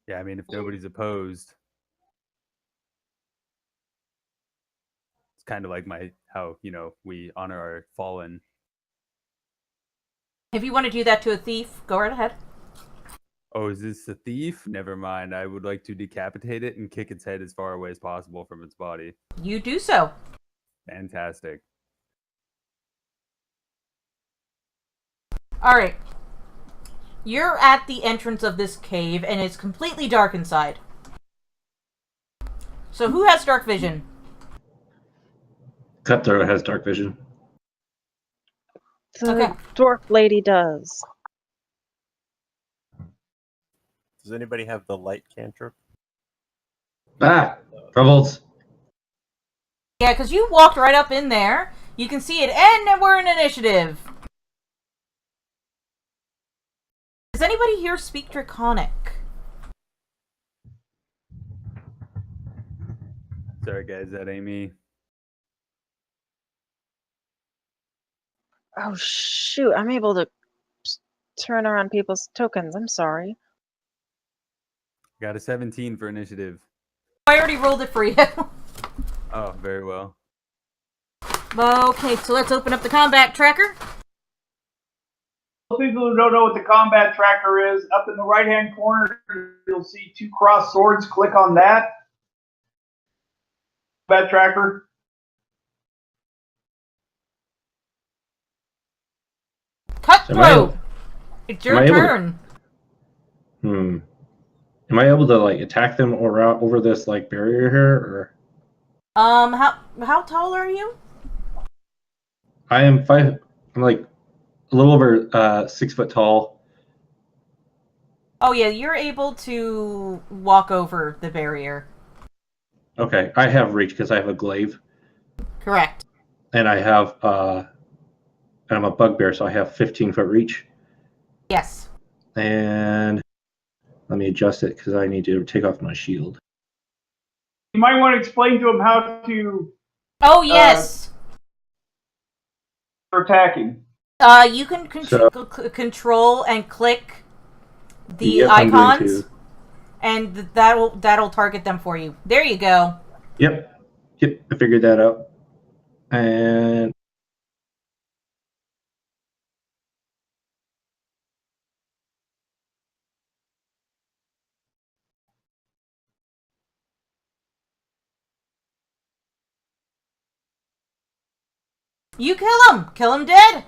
Yeah, I mean, if nobody's opposed, it's kind of like how we honor our fallen.
If you want to do that to a thief, go right ahead.
Oh, is this a thief? Never mind. I would like to decapitate it and kick its head as far away as possible from its body.
You do so.
Fantastic.
All right. You're at the entrance of this cave, and it's completely dark inside. So who has dark vision?
Cutthroat has dark vision.
The dwarf lady does.
Does anybody have the light cantrip?
Ah! Troubles!
Yeah, because you walked right up in there. You can see it, and we're in initiative. Does anybody here speak Draconic?
Sorry, guys, that ain't me.
Oh, shoot. I'm able to turn around people's tokens. I'm sorry.
Got a 17 for initiative.
I already rolled it for you.
Oh, very well.
Okay, so let's open up the combat tracker.
For people who don't know what the combat tracker is, up in the right-hand corner, you'll see 2 crossed swords. Click on that. Combat tracker.
Cutthroat! It's your turn.
Am I able to attack them or over this barrier here, or?
How tall are you?
I am 5. I'm a little over 6 foot tall.
Oh yeah, you're able to walk over the barrier.
Okay, I have reach because I have a glaive.
Correct.
And I have and I'm a bugbear, so I have 15-foot reach.
Yes.
And let me adjust it because I need to take off my shield.
You might want to explain to them how to.
Oh yes.
Attacking.
You can control and click the
Yep,
icons, and that'll target them for you. There you go.
Yep, I figured that out. And
you kill him dead.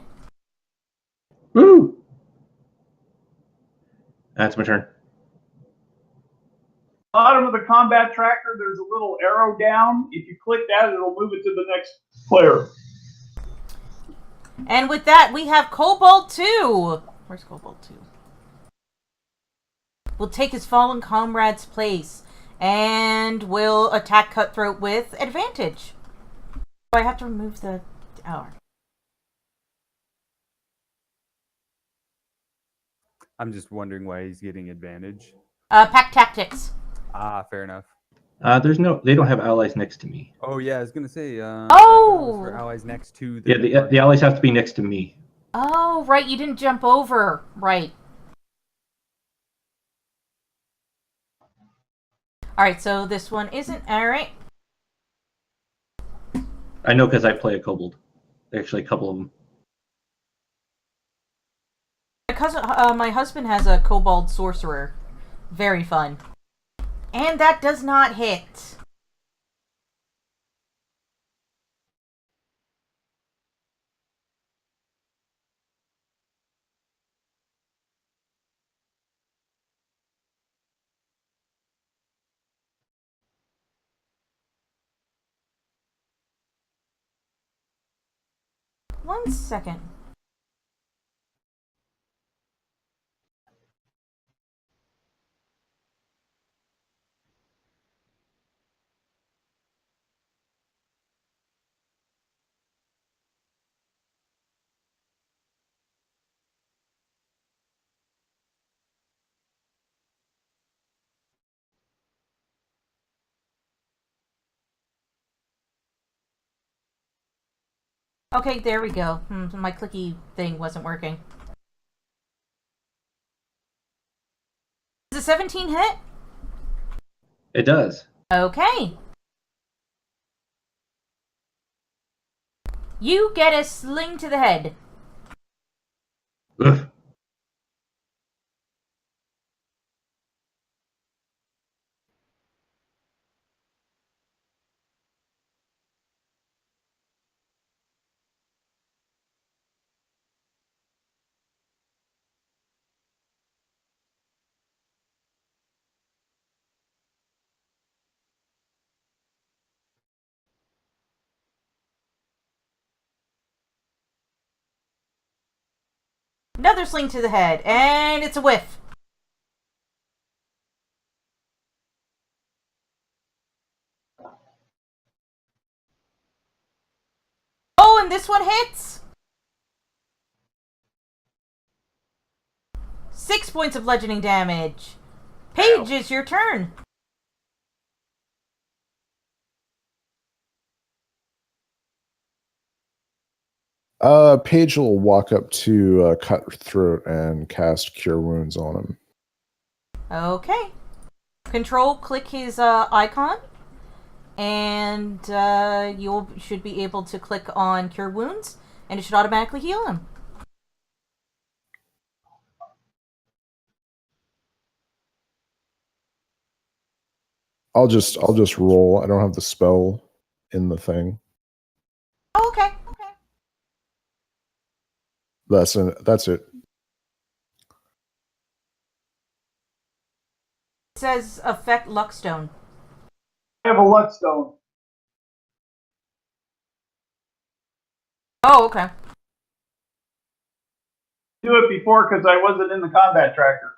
Woo! That's my turn.
Bottom of the combat tracker, there's a little arrow down. If you click that, it'll move it to the next player.
And with that, we have Kobold 2. Where's Kobold 2? Will take his fallen comrade's place and will attack Cutthroat with advantage. I have to remove the hour.
I'm just wondering why he's getting advantage.
Pack tactics.
Ah, fair enough.
They don't have allies next to me.
Oh yeah, I was gonna say.
Oh!
For allies next to the.
Yeah, the allies have to be next to me.
Oh, right, you didn't jump over. Right. Alright, so this one isn't. Alright.
I know because I play a kobold. Actually, a couple of them.
My husband has a kobold sorcerer. Very fun. And that does not hit. One second. Okay, there we go. My clicky thing wasn't working. Does a 17 hit?
It does.
Okay. You get a sling to the head.
Ugh.
Another sling to the head, and it's a whiff. Oh, and this one hits! 6 points of bludgeoning damage. Paige, it's your turn.
Paige will walk up to Cutthroat and cast Cure Wounds on him.
Okay. Control, click his icon, and you should be able to click on Cure Wounds, and it should automatically heal him.
I'll just roll. I don't have the spell in the thing.
Oh, okay.
That's it.
It says affect Luckstone.
I have a Luckstone.
Oh, okay.
Do it before because I wasn't in the combat tracker.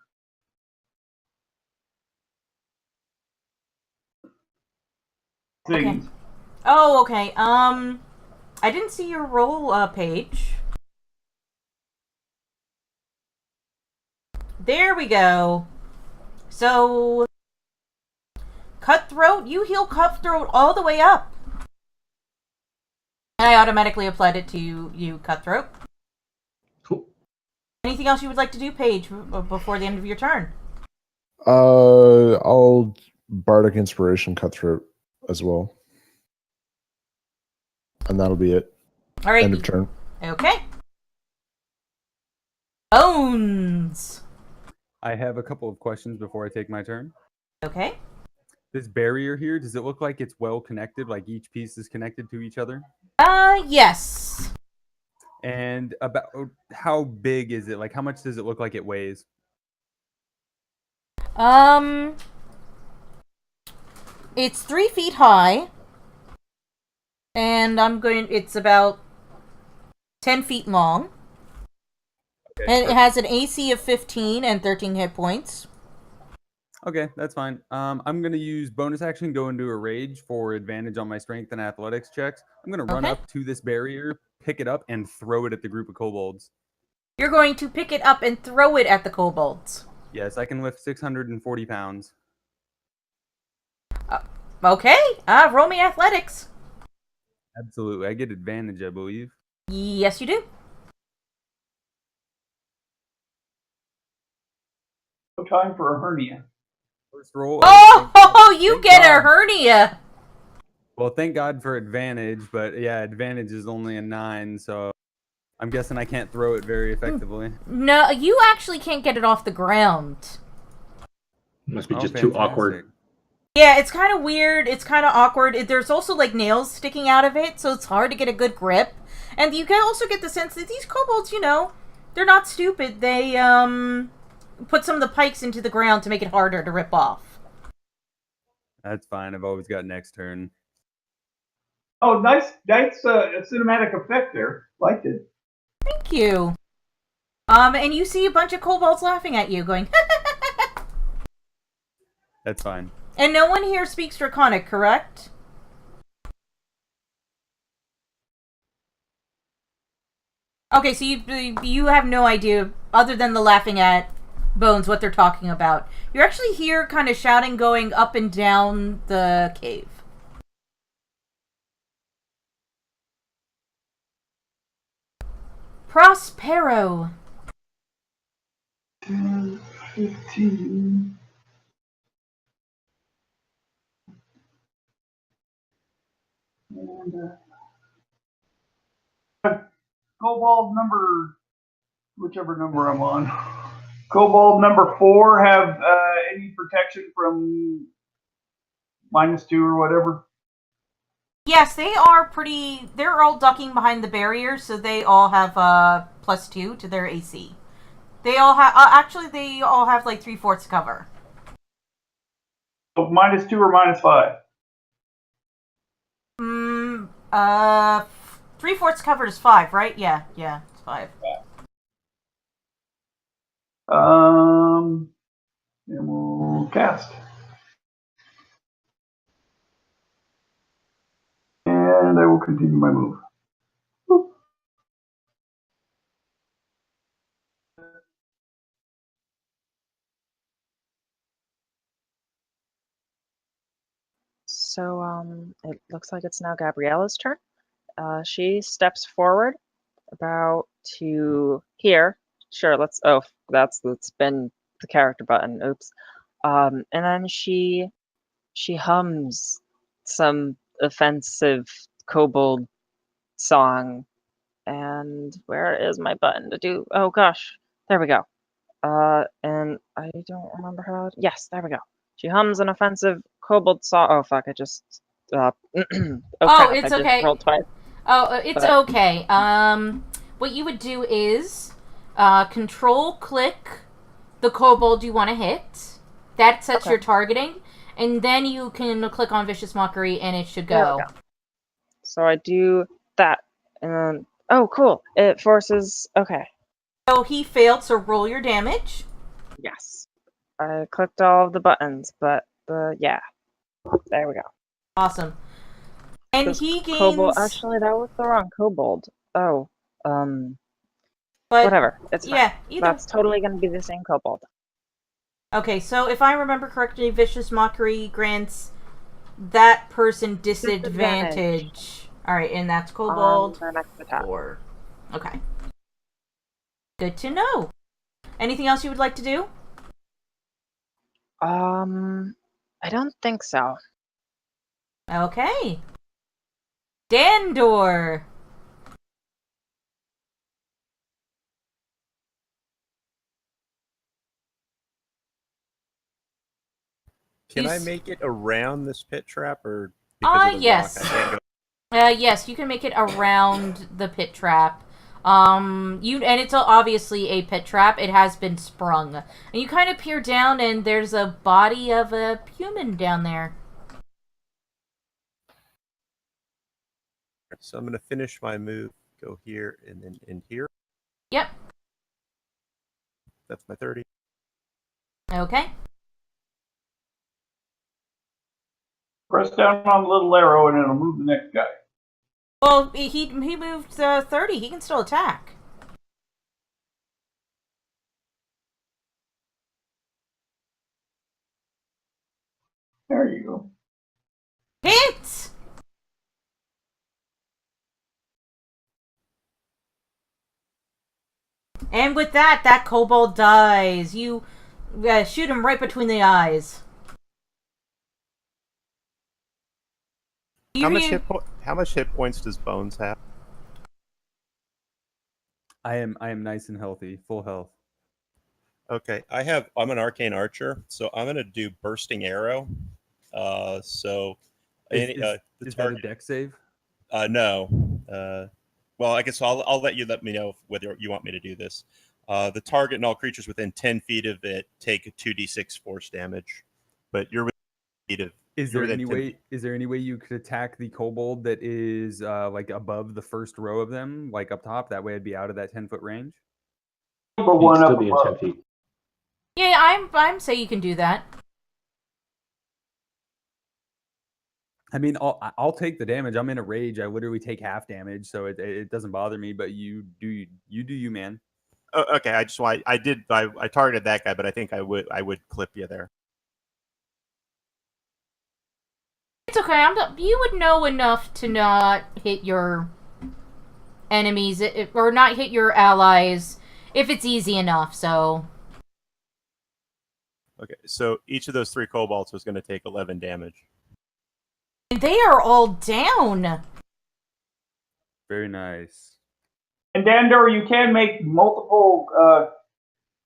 Okay. Oh, okay. I didn't see your roll page. There we go. So, Cutthroat, you heal Cutthroat all the way up. And I automatically applied it to you, Cutthroat.
Cool.
Anything else you would like to do, Paige, before the end of your turn?
I'll Bardic Inspiration Cutthroat as well. And that'll be it.
All right.
End of turn.
Okay. Bones.
I have a couple of questions before I take my turn.
Okay.
This barrier here, does it look like it's well connected, like each piece is connected to each other?
Yes.
And about how big is it? Like, how much does it look like it weighs?
It's 3 feet high. And it's about 10 feet long.
Okay.
And it has an AC of 15 and 13 hit points.
Okay, that's fine. I'm gonna use bonus action, go into a rage for advantage on my strength and athletics checks. I'm gonna run up to this barrier, pick it up, and throw it at the group of kobolds.
You're going to pick it up and throw it at the kobolds.
Yes, I can lift 640 pounds.
Okay. Roll me athletics.
Absolutely, I get advantage, I believe.
Yes, you do.
No time for a hernia.
First roll.
Oh, you get a hernia.
Well, thank God for advantage, but yeah, advantage is only a 9, so I'm guessing I can't throw it very effectively.
No, you actually can't get it off the ground.
Must be just too awkward.
Yeah, it's kind of weird. It's kind of awkward. There's also like nails sticking out of it, so it's hard to get a good grip. And you can also get the sense that these kobolds, they're not stupid. They put some of the pikes into the ground to make it harder to rip off.
That's fine. I've always got next turn.
Oh, nice cinematic effect there. Liked it.
Thank you. And you see a bunch of kobolds laughing at you, going,
That's fine.
And no one here speaks Draconic, correct? Okay, so you have no idea, other than the laughing at Bones, what they're talking about. You're actually here kind of shouting going up and down the cave. Prospero.
10, 15. And Kobold number, whichever number I'm on. Kobold number 4 have any protection from -2 or whatever?
Yes, they're all ducking behind the barrier, so they all have +2 to their AC. They all have, they all have like 3/4 cover.
So -2 or -5?
3/4 covered is 5, right? Yeah, it's 5.
And we'll cast. And I will continue my move. Boop.
So, it looks like it's now Gabriella's turn. She steps forward about to here. Sure, let's spin the character button. Oops. And then she hums some offensive kobold song. And where is my button to do? Oh gosh, there we go. And I don't remember how. Yes, there we go. She hums an offensive kobold song. Oh fuck! I just. Oh, crap,
it's
I just
okay.
rolled twice.
It's okay. What you would do is control click the kobold you want to hit. That sets your targeting, and then you can click on Vicious Mockery, and it should go.
So I do that, and then oh, cool! It forces. Okay.
So he failed. So roll your damage.
Yes, I clicked all of the buttons, but yeah, there we go.
Awesome. And he gains.
Kobold. Actually, that was the wrong kobold. Oh, but whatever. It's fine. That's totally going to be the same kobold.
Okay, so if I remember correctly, Vicious Mockery grants that person disadvantage. All right, and that's kobold.
Their next attack.
4. Okay. Good to know. Anything else you would like to do?
I don't think so.
Okay. Dandor.
Can I make it around this pit trap, or because of the
yes.
rock, I can't go?
Yes, you can make it around the pit trap. And it's obviously a pit trap. It has been sprung, and you kind of peer down, and there's a body of a human down there.
So I'm going to finish my move, go here, and then in here.
Yep.
That's my 30.
Okay.
Press down on the little arrow and it'll move the next guy.
Well, he moved 30. He can still attack.
There you go.
Hit! And with that kobold dies. You shoot him right between the eyes.
How much hit points does Bones have?
I am nice and healthy, full health.
Okay, I'm an arcane archer, so I'm gonna do bursting arrow.
Is that a dex save?
No. Well, I guess I'll let me know whether you want me to do this. The target and all creatures within 10 feet of it take a 2d6 force damage, but you're within feet of.
Is there any way you could attack the kobold that is like above the first row of them, like up top? That way, I'd be out of that 10-foot range.
He'd still be in 10 feet.
Yeah, I'm say you can do that.
I mean, I'll take the damage. I'm in a rage. I literally take half damage, so it doesn't bother me. But you do you, man.
Oh, okay, I targeted that guy, but I think I would clip you there.
It's okay. You would know enough to not hit your enemies or not hit your allies if it's easy enough. So.
Okay, so each of those 3 kobolds was going to take 11 damage.
And they are all down.
Very nice.
And Dandor, you can make multiple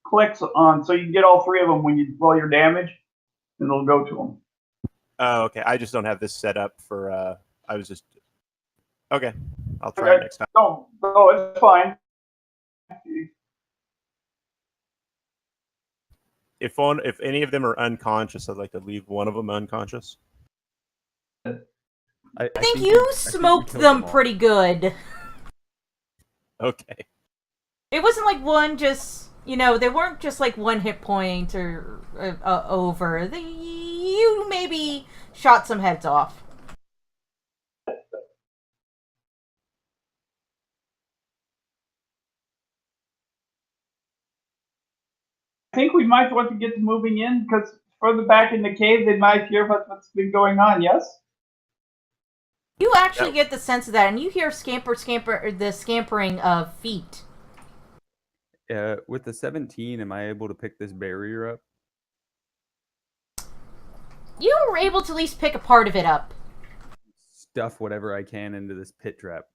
clicks on, so you can get all 3 of them when you roll your damage, and it'll go to them.
Oh, okay. I just don't have this set up for. I was just. Okay, I'll try it next time.
No, it's fine.
If any of them are unconscious, I'd like to leave one of them unconscious.
I think you smoked them pretty good.
Okay.
It wasn't like one just, they weren't just like 1 hit point or over. You maybe shot some heads off.
I think we might want to get moving in, because further back in the cave, they might hear what's been going on, yes?
You actually get the sense of that, and you hear the scampering of feet.
With the 17, am I able to pick this barrier up?
You were able to at least pick a part of it up.
Stuff whatever I can into this pit trap.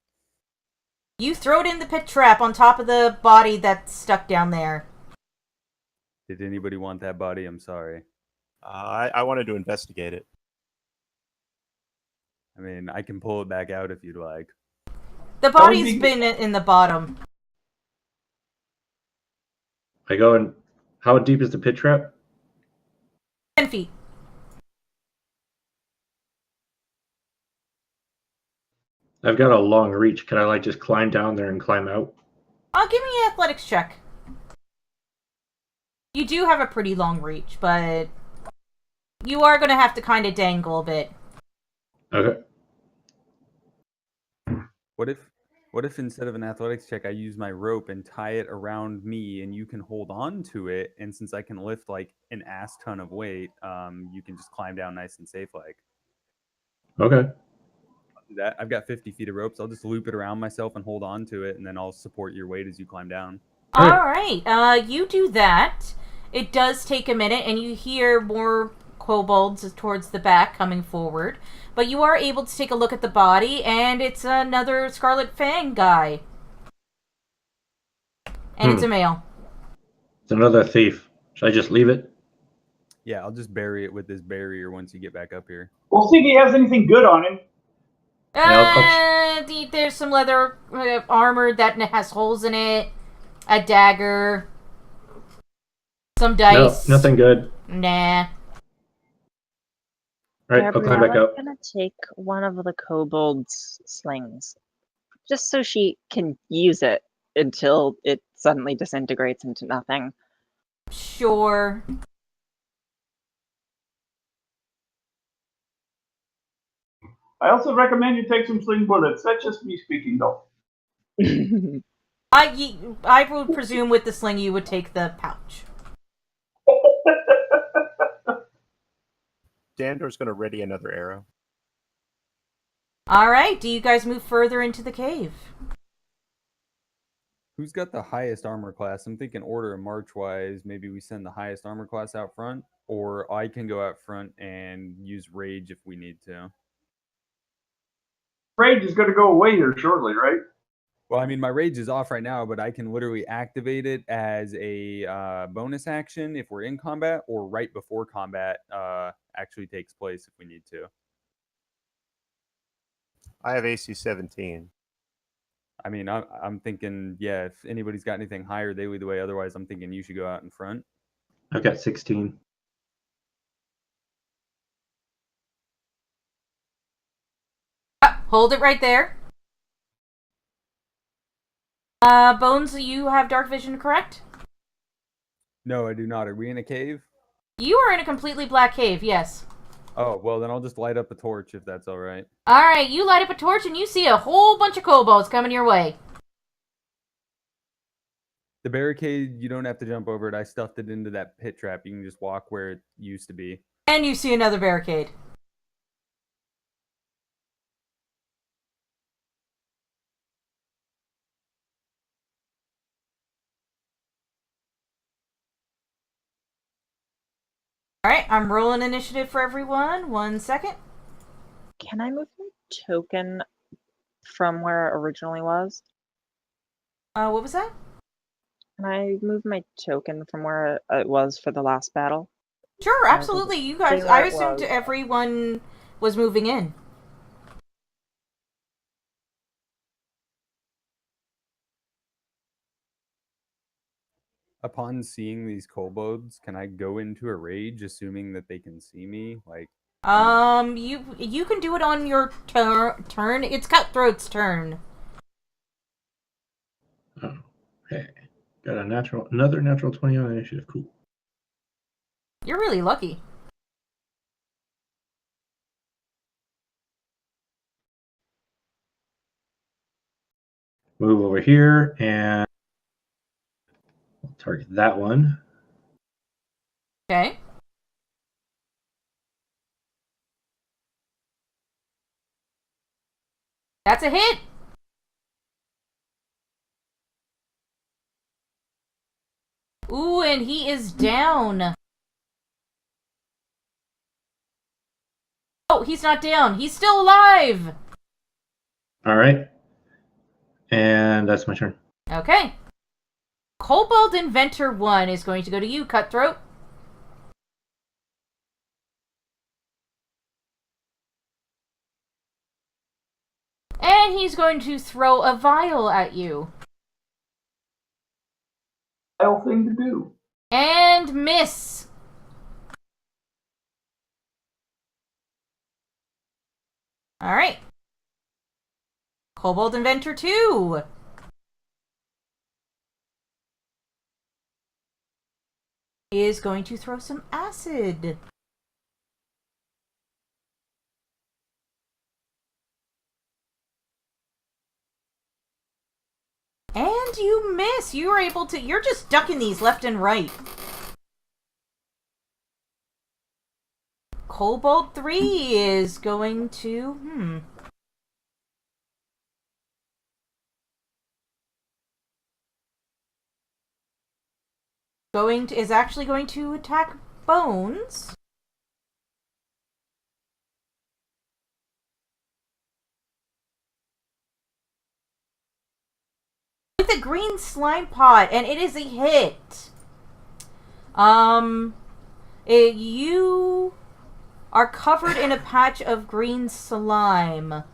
You throw it in the pit trap on top of the body that's stuck down there.
Did anybody want that body? I'm sorry.
I wanted to investigate it.
I mean, I can pull it back out if you'd like.
The body's been in the bottom.
I go and... How deep is the pit trap?
10 feet.
I've got a long reach. Can I just climb down there and climb out?
Give me an athletics check. You do have a pretty long reach, but you are going to have to kind of dangle a bit.
Okay.
What if instead of an athletics check, I use my rope and tie it around me, and you can hold on to it, and since I can lift like an ass ton of weight, you can just climb down nice and safe like.
Okay.
I'll do that. I've got 50 feet of ropes. I'll just loop it around myself and hold on to it, and then I'll support your weight as you climb down.
All right. You do that. It does take a minute, and you hear more kobolds towards the back coming forward. But you are able to take a look at the body, and it's another Scarlet Fang guy. And it's a male.
It's another thief. Should I just leave it?
Yeah, I'll just bury it with this barrier once you get back up here.
We'll see if he has anything good on him.
There's some leather armor that has holes in it. A dagger. Some dice.
No, nothing good.
Nah.
Alright, I'll climb back up.
I'm gonna take one of the kobold's slings, just so she can use it until it suddenly disintegrates into nothing.
Sure.
I also recommend you take some sling bullets. That's just me speaking, though.
I would presume with the sling you would take the pouch.
Dandor's going to ready another arrow.
Alright, do you guys move further into the cave?
Who's got the highest armor class? I'm thinking order of march wise, maybe we send the highest armor class out front, or I can go out front and use rage if we need to.
Rage is going to go away here shortly, right?
Well, I mean, my rage is off right now, but I can literally activate it as a bonus action if we're in combat, or right before combat actually takes place if we need to.
I have AC 17.
I mean, I'm thinking, yeah, if anybody's got anything higher, they lead the way. Otherwise, I'm thinking you should go out in front.
I've got 16.
Hold it right there. Bones, you have dark vision, correct?
No, I do not. Are we in a cave?
You are in a completely black cave, yes.
Oh, well, then I'll just light up a torch if that's all right.
Alright, you light up a torch and you see a whole bunch of kobolds coming your way.
The barricade, you don't have to jump over it. I stuffed it into that pit trap. You can just walk where it used to be.
And you see another barricade. Alright, I'm rolling initiative for everyone. 1 second.
Can I move my token from where it originally was?
What was that?
Can I move my token from where it was for the last battle?
Sure, absolutely. You guys,
where
I
it
assumed
was.
everyone was moving in.
Upon seeing these kobolds, can I go into a rage, assuming that they can see me? Like,
You can do it on your turn. It's Cutthroat's turn.
Oh, okay. Got another natural 20 on initiative. Cool.
You're really lucky.
Move over here and I'll target that one.
Okay. That's a hit. Ooh, and he is down. Oh, he's not down. He's still alive.
All right. And that's my turn.
Okay. Kobold Inventor 1 is going to go to you, Cutthroat. And he's going to throw a vial at you.
Vile thing to do.
And miss. Alright. Kobold Inventor 2. Is going to throw some acid. And you miss. You were able to... You're just ducking these left and right. Kobold 3 is going to... is actually going to attack Bones. With a green slime pot, and it is a hit. You are covered in a patch of green slime.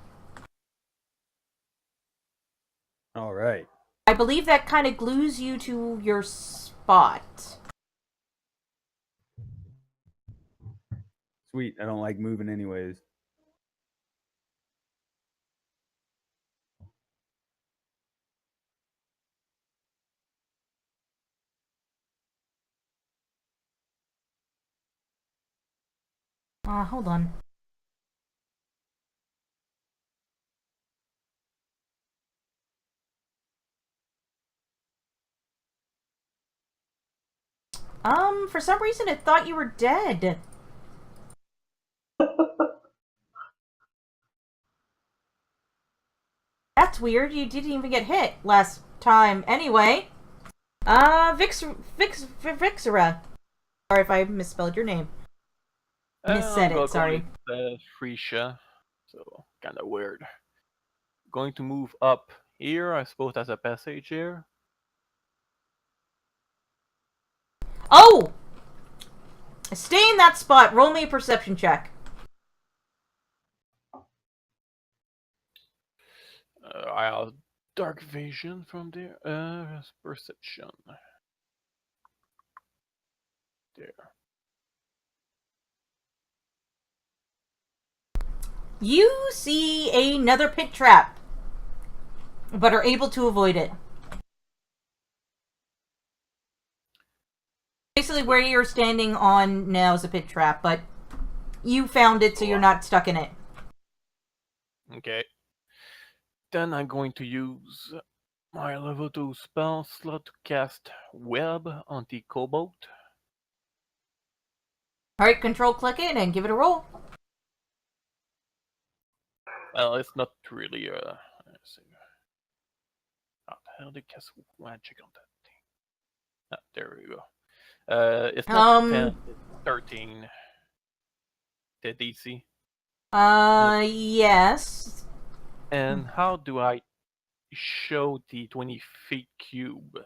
all right.
I believe that kind of glues you to your spot.
Sweet. I don't like moving anyways.
Hold on. For some reason it thought you were dead. That's weird. You didn't even get hit last time. Anyway, Vixera. Sorry if I misspelled your name. Missaid it, sorry.
Freesia, so kind of weird. Going to move up here, I suppose that's a passage here.
Oh! Stay in that spot. Roll me a perception check.
I have dark vision from there. Perception. There.
You see another pit trap, but are able to avoid it. Basically, where you're standing on now is a pit trap, but you found it, so you're not stuck in it.
Okay. Then I'm going to use my level 2 spell slot to cast Web on the Kobold.
Alright, control click it and give it a roll.
Well, it's not really let's see. How the hell did I cast magic on that thing? Ah, there we go. It's not 10, it's 13. The DC.
Yes.
And how do I show the 20 feet cube?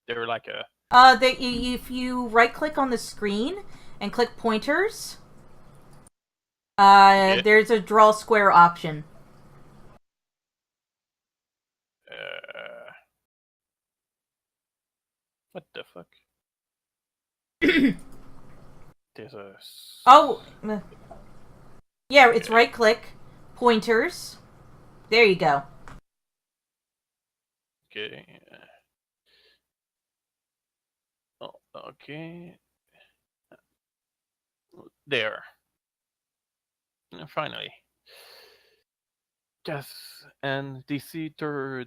They're like a...
If you right-click on the screen and click pointers, there's a draw square option.
What the fuck? There's a...
Oh! Yeah, it's right-click, pointers. There you go.
Okay. Oh, okay. There. Finally. Yes, and DC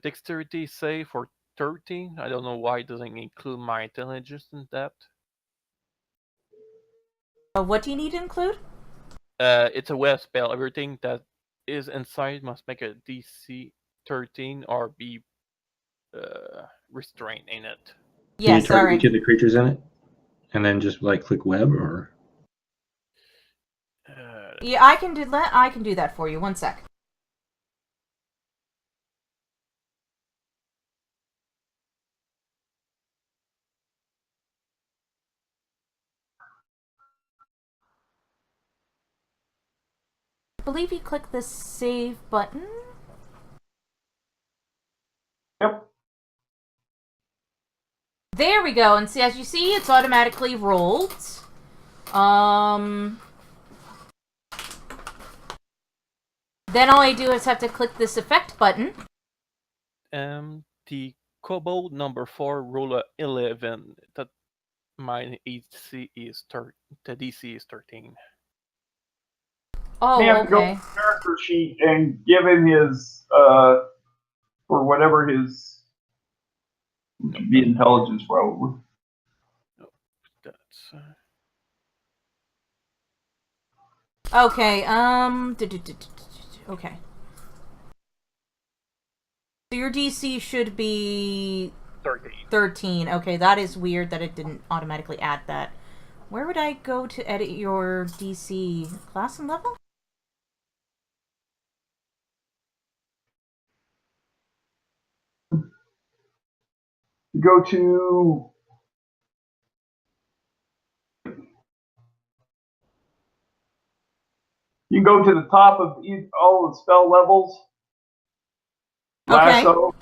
dexterity save for 13. I don't know why it doesn't include my intelligence in that.
What do you need to include?
It's a web spell. Everything that is inside must make a DC 13 or be restrained in it.
Yes,
Can you target
alright.
each of the creatures in it? And then just like click web or?
Yeah, I can do that. I can do that for you. One sec. I believe you click the save button.
Yep.
There we go. And see, as you see, it's automatically rolled. Then all I do is have to click this effect button.
The Kobold number 4 roll a 11. That my AC is the DC is 13.
Oh,
You have to go
okay.
to the character sheet and give him his, or whatever his, the intelligence probably.
No, that's...
Okay, okay. So your DC should be
13.
13. Okay, that is weird that it didn't automatically add that. Where would I go to edit your DC? Class and level?
Go to you can go to the top of all the spell levels.
Okay.
Lasso.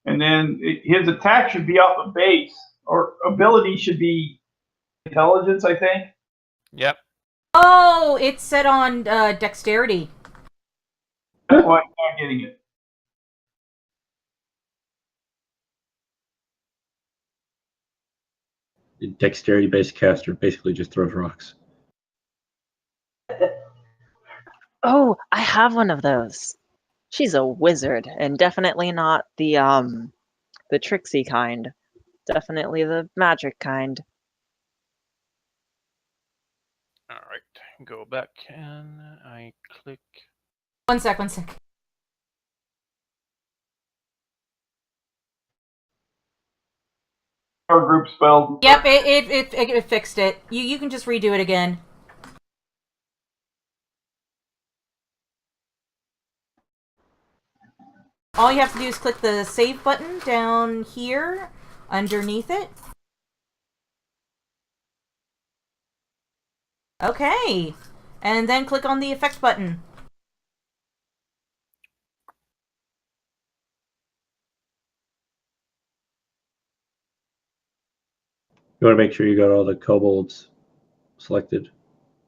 And then his attack should be out the base, or ability should be intelligence, I think.
Yep.
Oh, it's set on dexterity.
That's why I'm not getting it.
dexterity-based caster, basically just throws rocks.
Oh, I have one of those. She's a wizard, and definitely not the tricksy kind. Definitely the magic kind.
All right, go back and I click.
One sec.
Our group spell.
Yep, it fixed it. You can just redo it again. All you have to do is click the save button down here underneath it. Okay. And then click on the effect button.
You want to make sure you got all the kobolds selected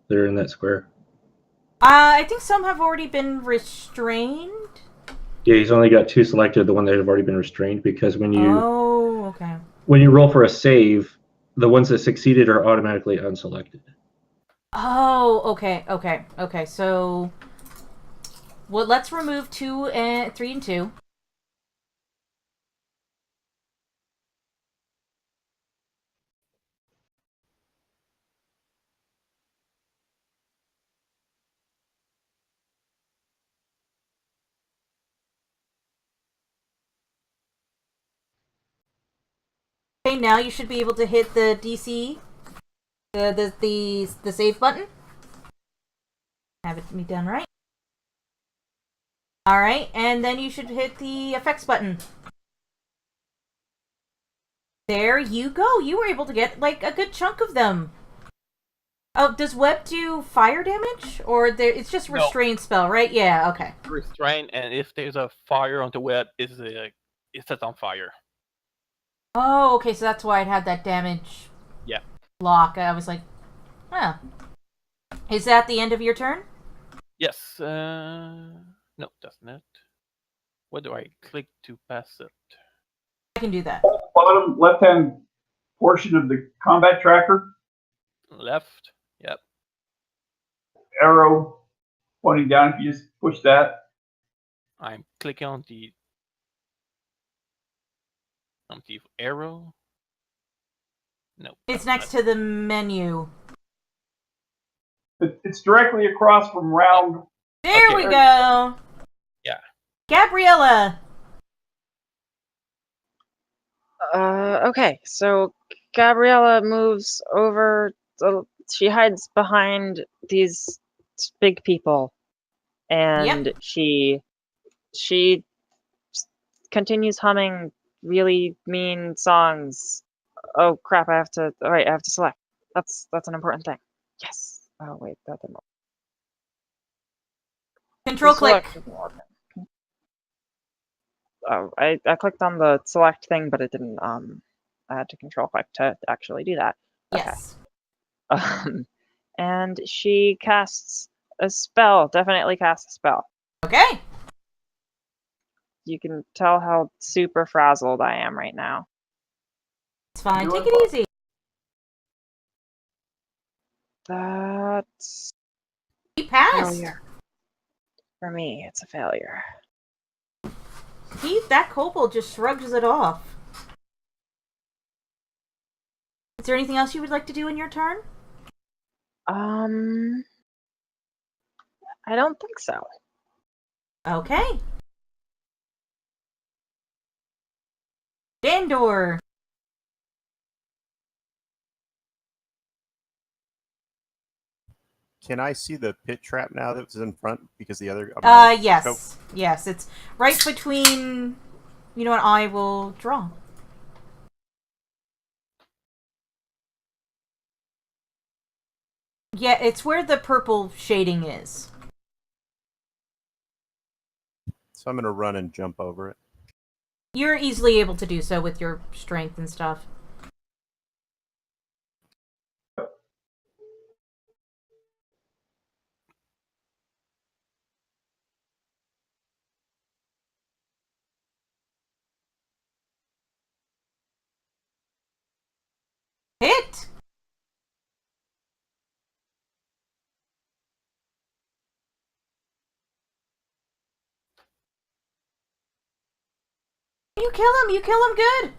that are in that square.
I think some have already been restrained.
Yeah, he's only got 2 selected, the one that have already been restrained, because when you
Okay.
when you roll for a save, the ones that succeeded are automatically unselected.
Oh, okay. So, well, let's remove 3 and 2. Okay, now you should be able to hit the DC, the save button. Have it be done right. All right, and then you should hit the effects button. There you go. You were able to get like a good chunk of them. Oh, does web do fire damage, or it's just restraint spell, right? Yeah. Okay.
Restrain, and if there's a fire on the web, it sets on fire.
Oh, okay. So that's why it had that damage.
Yeah.
Block. I was like, huh. Is that the end of your turn?
Yes. No, that's not. Where do I click to pass it?
I can do that.
Bottom left-hand portion of the combat tracker.
Left. Yep.
Arrow pointing down. If you just push that.
I'm clicking on the arrow. No.
It's next to the menu.
It's directly across from round.
There we go.
Yeah.
Gabriella.
Okay, so Gabriella moves over. She hides behind these big people, and she continues humming really mean songs. Oh crap! I have to select. That's an important thing. Yes. Oh wait, that didn't work.
Control click.
Oh, I clicked on the select thing, but it didn't. I had to control click to actually do that.
Yes.
Okay. And she casts a spell. Definitely casts a spell.
Okay.
You can tell how super frazzled I am right now.
It's fine. Take it easy.
That's
He passed.
failure. For me, it's a failure.
That kobold just shrugs it off. Is there anything else you would like to do in your turn?
I don't think so.
Okay. Dandor.
Can I see the pit trap now that was in front because the other?
Yes. Oh. Yes, it's right between. You know what? I will draw. Yeah, it's where the purple shading is.
So I'm going to run and jump over it.
You're easily able to do so with your strength and stuff. Hit! You kill him! You kill him good!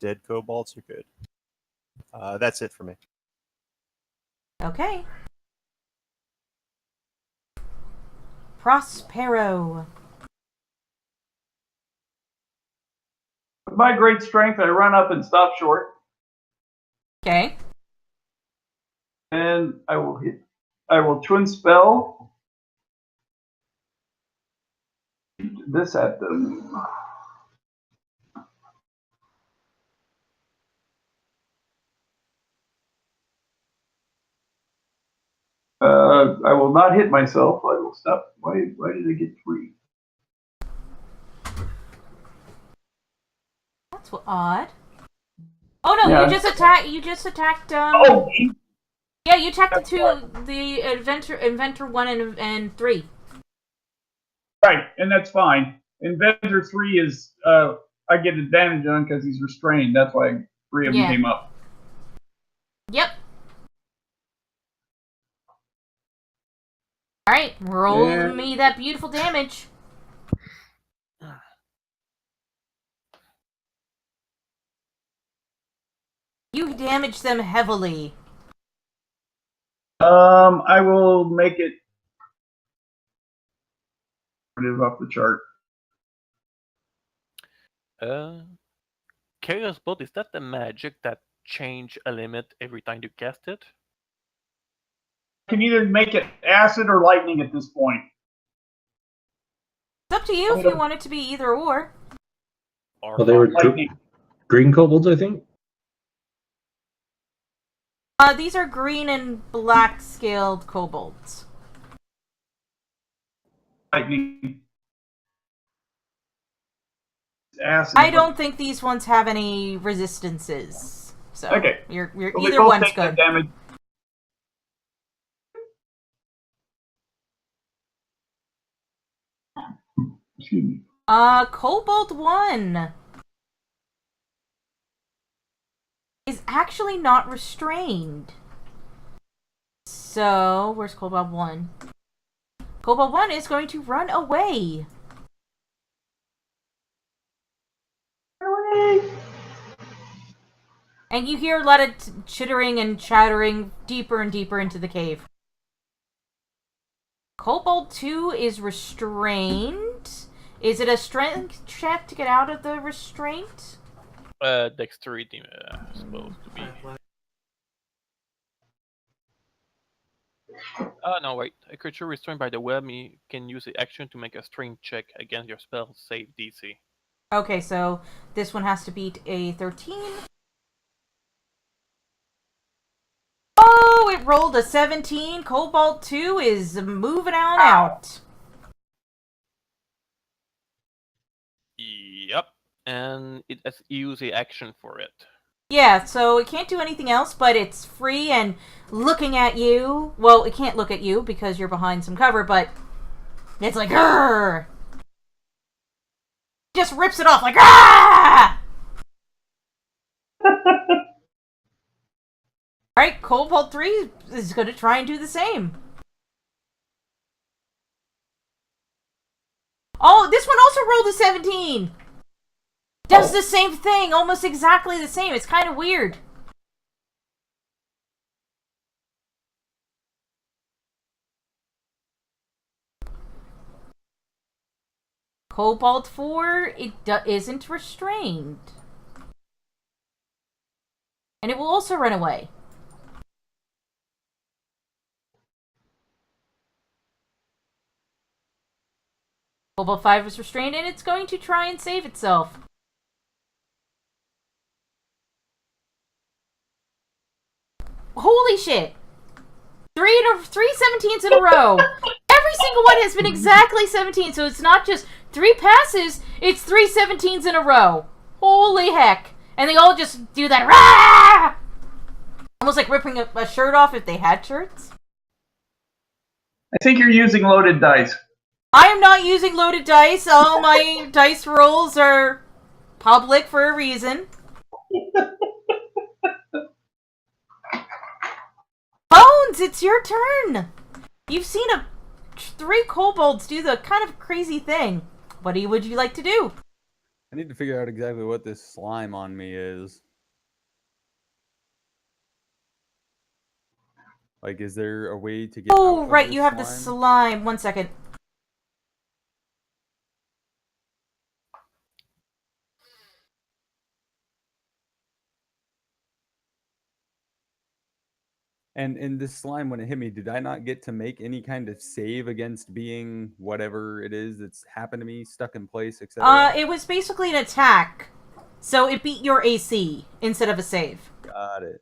Dead kobolds are good. That's it for me.
Okay. Prospero.
With my great strength, I run up and stop short.
Okay.
And I will twin spell this at them. I will not hit myself. I will stop. Why did I get 3?
That's odd. Oh no,
Yeah.
you just attacked,
Oh!
Yeah, you attacked the Inventor 1 and 3.
Right, and that's fine. Inventor 3 is, I get advantage on because he's restrained. That's why 3 of them came up.
Yep. Alright, roll me that beautiful damage. You damage them heavily.
I will make it off the chart.
Chaos Bolt, is that the magic that change a limit every time you cast it?
Can either make it acid or lightning at this point.
It's up to you if you want it to be either or.
Well, they were green kobolds, I think.
These are green and black scaled kobolds.
Lightning. Acid.
I don't think these ones have any resistances. So
okay.
You're
well,
either one's good.
Damage. Excuse me.
Kobold 1 is actually not restrained. So, where's Kobold 1? Kobold 1 is going to run away. And you hear a lot of chittering and chattering deeper and deeper into the cave. Kobold 2 is restrained. Is it a strength check to get out of the restraint?
Dexterity, supposed to be. No, wait. A creature restrained by the web can use the action to make a strength check against your spell save DC.
Okay, so this one has to beat a 13. Oh, it rolled a 17. Kobold 2 is moving on out.
Yep. And it has used the action for it.
Yeah, so it can't do anything else, but it's free and looking at you. Well, it can't look at you because you're behind some cover, but it's like, grrr! Just rips it off like, ah! Alright, Kobold 3 is going to try and do the same. Oh, this one also rolled a 17! Does the same thing, almost exactly the same. It's kind of weird. Kobold 4, it isn't restrained. And it will also run away. Kobold 5 is restrained, and it's going to try and save itself. Holy shit! 3 17s in a row! Every single one has been exactly 17, so it's not just 3 passes, it's 3 17s in a row. Holy heck. And they all just do that, rah! Almost like ripping a shirt off if they had shirts.
I think you're using loaded dice.
I am not using loaded dice. All my dice rolls are public for a reason. Bones, it's your turn. You've seen 3 kobolds do the kind of crazy thing. What would you like to do?
I need to figure out exactly what this slime on me is. Like, is there a way to get out
Oh,
of
right,
this
you have the slime. 1 second.
And in this slime, when it hit me, did I not get to make any kind of save against being whatever it is that's happened to me, stuck in place, etc.?
It was basically an attack. So it beat your AC instead of a save.
Got it.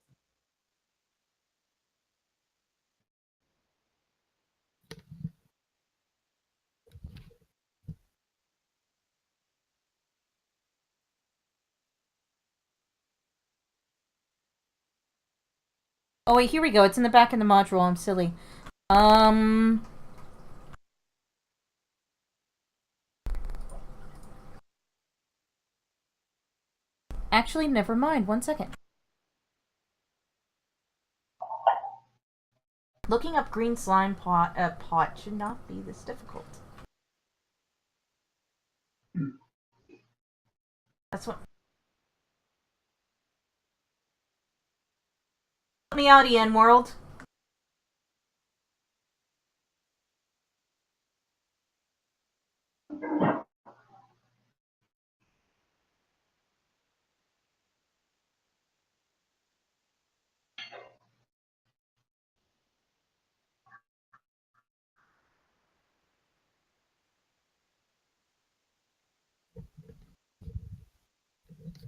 Oh wait, here we go. It's in the back of the module. I'm silly. Actually, never mind. 1 second. Looking up green slime pot should not be this difficult. That's what. Let me out, Ian World.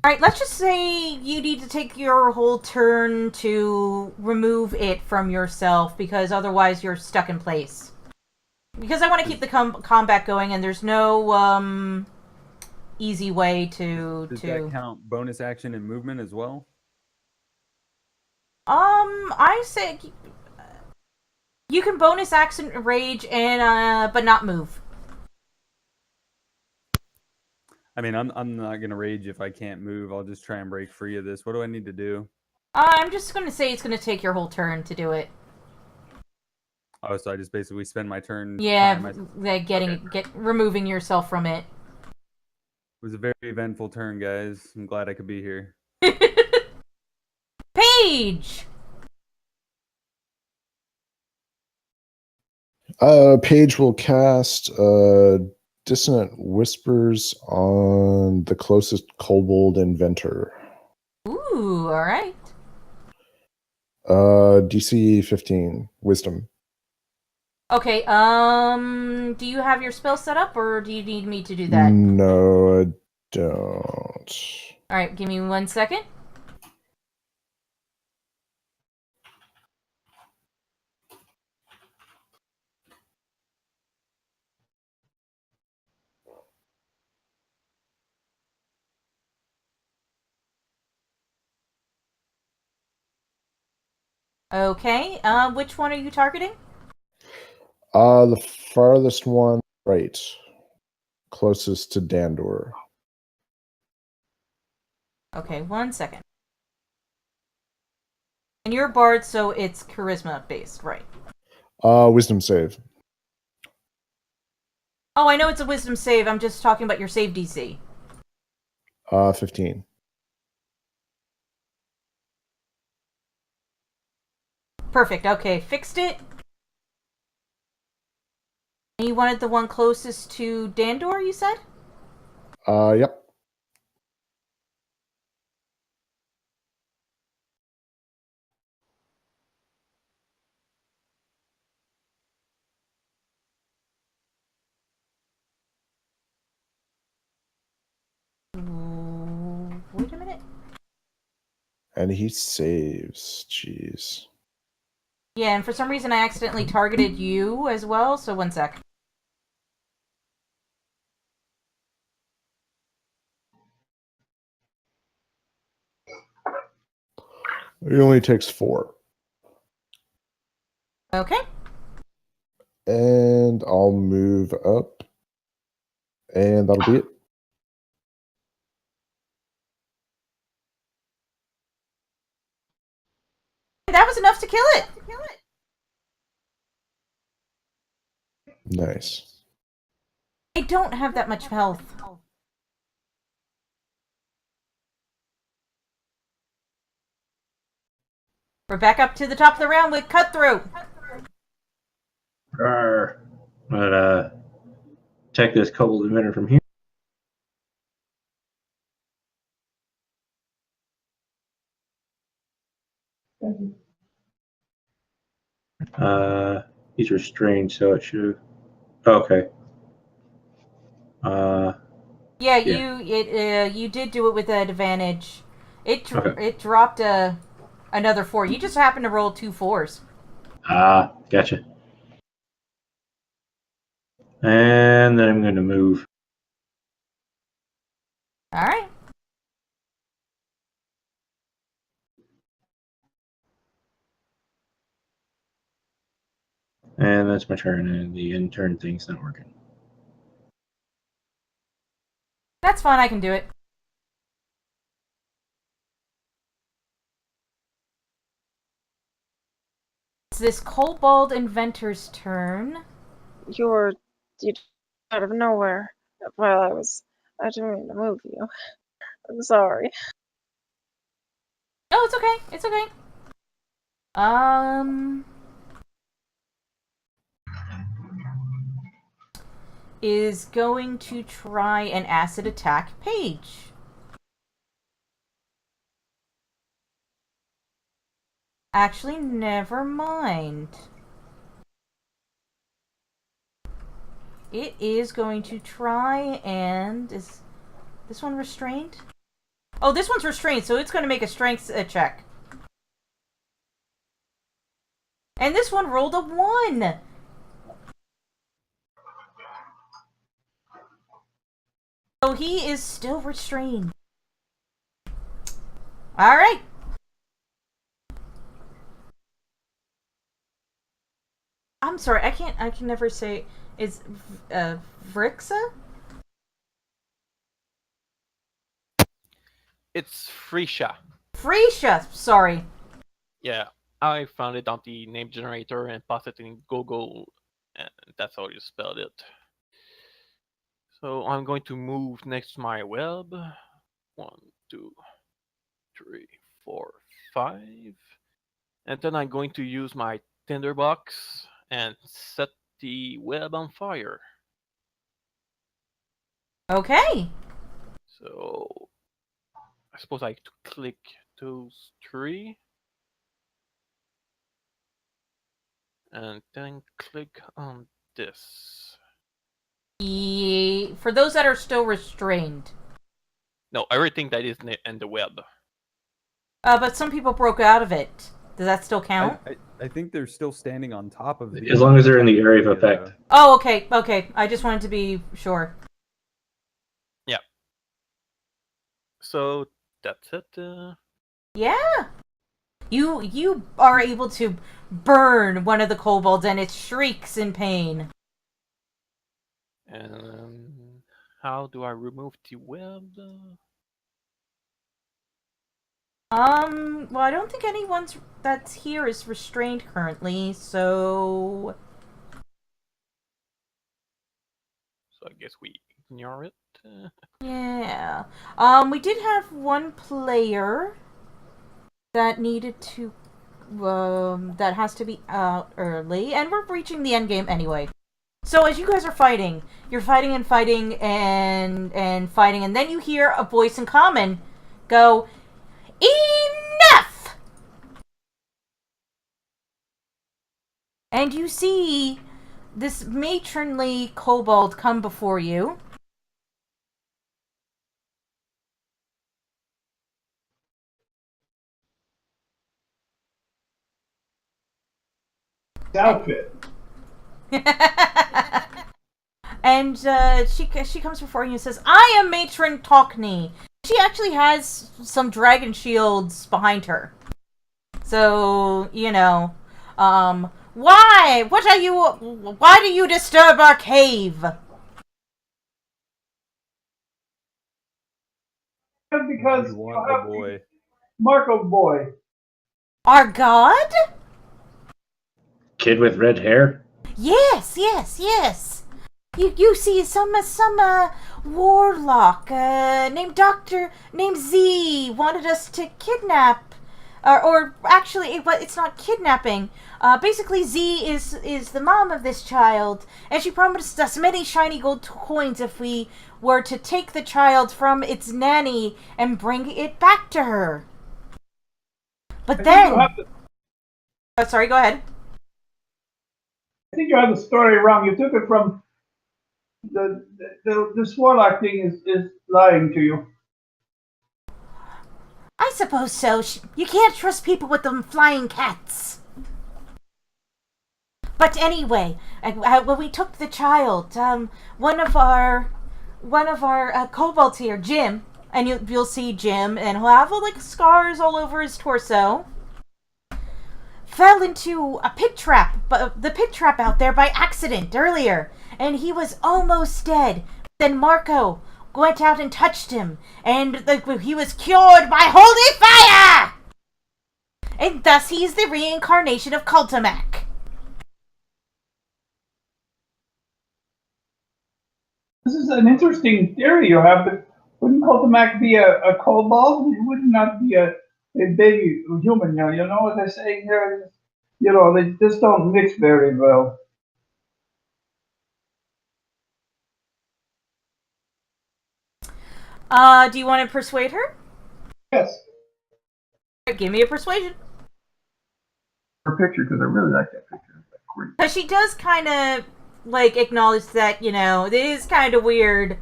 Alright, let's just say you need to take your whole turn to remove it from yourself, because otherwise you're stuck in place. Because I want to keep the combat going, and there's no, easy way to...
Does that count bonus action and movement as well?
I say... You can bonus action rage, and, but not move.
I mean, I'm not gonna rage if I can't move. I'll just try and break free of this. What do I need to do?
I'm just gonna say it's gonna take your whole turn to do it.
Oh, so I just basically spend my turn.
Yeah, removing yourself from it.
It was a very eventful turn, guys. I'm glad I could be here.
Paige!
Paige will cast Dissonant Whispers on the closest kobold inventor.
Ooh, alright.
DC 15, Wisdom.
Okay, do you have your spell set up, or do you need me to do that?
No, I don't.
Alright, give me 1 second. Okay, which one are you targeting?
The farthest one, right. Closest to Dandor.
Okay, 1 second. And you're a bard, so it's charisma based, right?
Wisdom save.
Oh, I know it's a wisdom save. I'm just talking about your save DC.
15.
Perfect. Okay, fixed it. And you wanted the one closest to Dandor, you said?
Yep.
Wait a minute.
And he saves. Jeez.
Yeah, and for some reason I accidentally targeted you as well, so 1 sec.
It only takes 4.
Okay.
And I'll move up And that'll be it.
That was enough to kill it.
Nice.
I don't have that much health. We're back up to the top of the round with Cutthroat.
I'm gonna check this kobold inventor from here. He's restrained, so it should. Okay.
Yeah,
Yeah.
you did do it with an advantage.
Okay.
It dropped another 4. You just happened to roll 2 4s.
Gotcha. And then I'm going to move.
All right.
And that's my turn, and the intern thing's not working.
That's fine, I can do it. It's this kobold inventor's turn.
You out of nowhere while I didn't mean to move you. I'm sorry.
Oh, it's okay. It's okay. Is going to try an acid attack Paige. Actually, never mind. It is going to try and... Is this one restrained? Oh, this one's restrained, so it's going to make a strength check. And this one rolled a 1! So he is still restrained. Alright. I'm sorry, I can never say... Is Vrixa?
It's Frisha.
Frisha, sorry.
Yeah, I found it on the name generator and passed it in Google, and that's how you spelled it. So I'm going to move next to my web. 1, 2, 3, 4, 5. And then I'm going to use my tinderbox and set the web on fire.
Okay.
So I suppose I have to click those 3. And then click on this.
For those that are still restrained.
No, everything that is in the web.
But some people broke out of it. Does that still count?
I think they're still standing on top of the...
As long as they're in the area of effect.
Oh, okay, okay. I just wanted to be sure.
Yeah. So that's it.
Yeah. You are able to burn one of the kobolds and it shrieks in pain.
And how do I remove the web?
Well, I don't think anyone that's here is restrained currently, so...
So I guess we ignore it.
Yeah. We did have one player that needed to... that has to be out early, and we're reaching the end game anyway. So as you guys are fighting, you're fighting and fighting and fighting, and then you hear a voice in common go, "Enough!" And you see this matronly kobold come before you.
Outfit.
And she comes before you and says, "I am Matron Talkney." She actually has some dragon shields behind her. So, you know, why? Why do you disturb our cave?
because
You want the boy.
Marco boy.
Our god?
Kid with red hair?
Yes, yes, yes. You see some warlock named Z wanted us to kidnap, or actually it's not kidnapping. Basically Z is the mom of this child, and she promised us many shiny gold coins if we were to take the child from its nanny and bring it back to her. But then, sorry, go ahead.
I think you have the story wrong. You took it from this warlock thing is lying to you.
I suppose so. You can't trust people with them flying cats. But anyway, when we took the child, one of our kobolds here, Jim, and you'll see Jim, and he'll have like scars all over his torso, fell into a pit trap, the pit trap out there by accident earlier, and he was almost dead. Then Marco went out and touched him, and he was cured by holy fire! And thus he's the reincarnation of Cultimac.
This is an interesting theory you have, but wouldn't Cultimac be a kobold? It would not be a baby human, you know what they're saying here? You know, they just don't mix very well.
Do you want to persuade her?
Yes.
Give me a persuasion.
Her picture, because I really like that picture. That's great.
Because she does kind of, like, acknowledge that, you know, it is kind of weird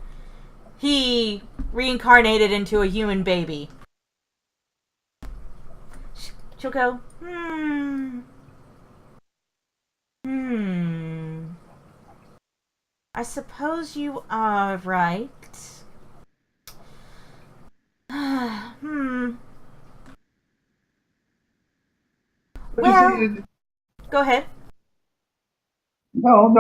he reincarnated into a human baby. She'll go, I suppose you are right. Well, go ahead.
No,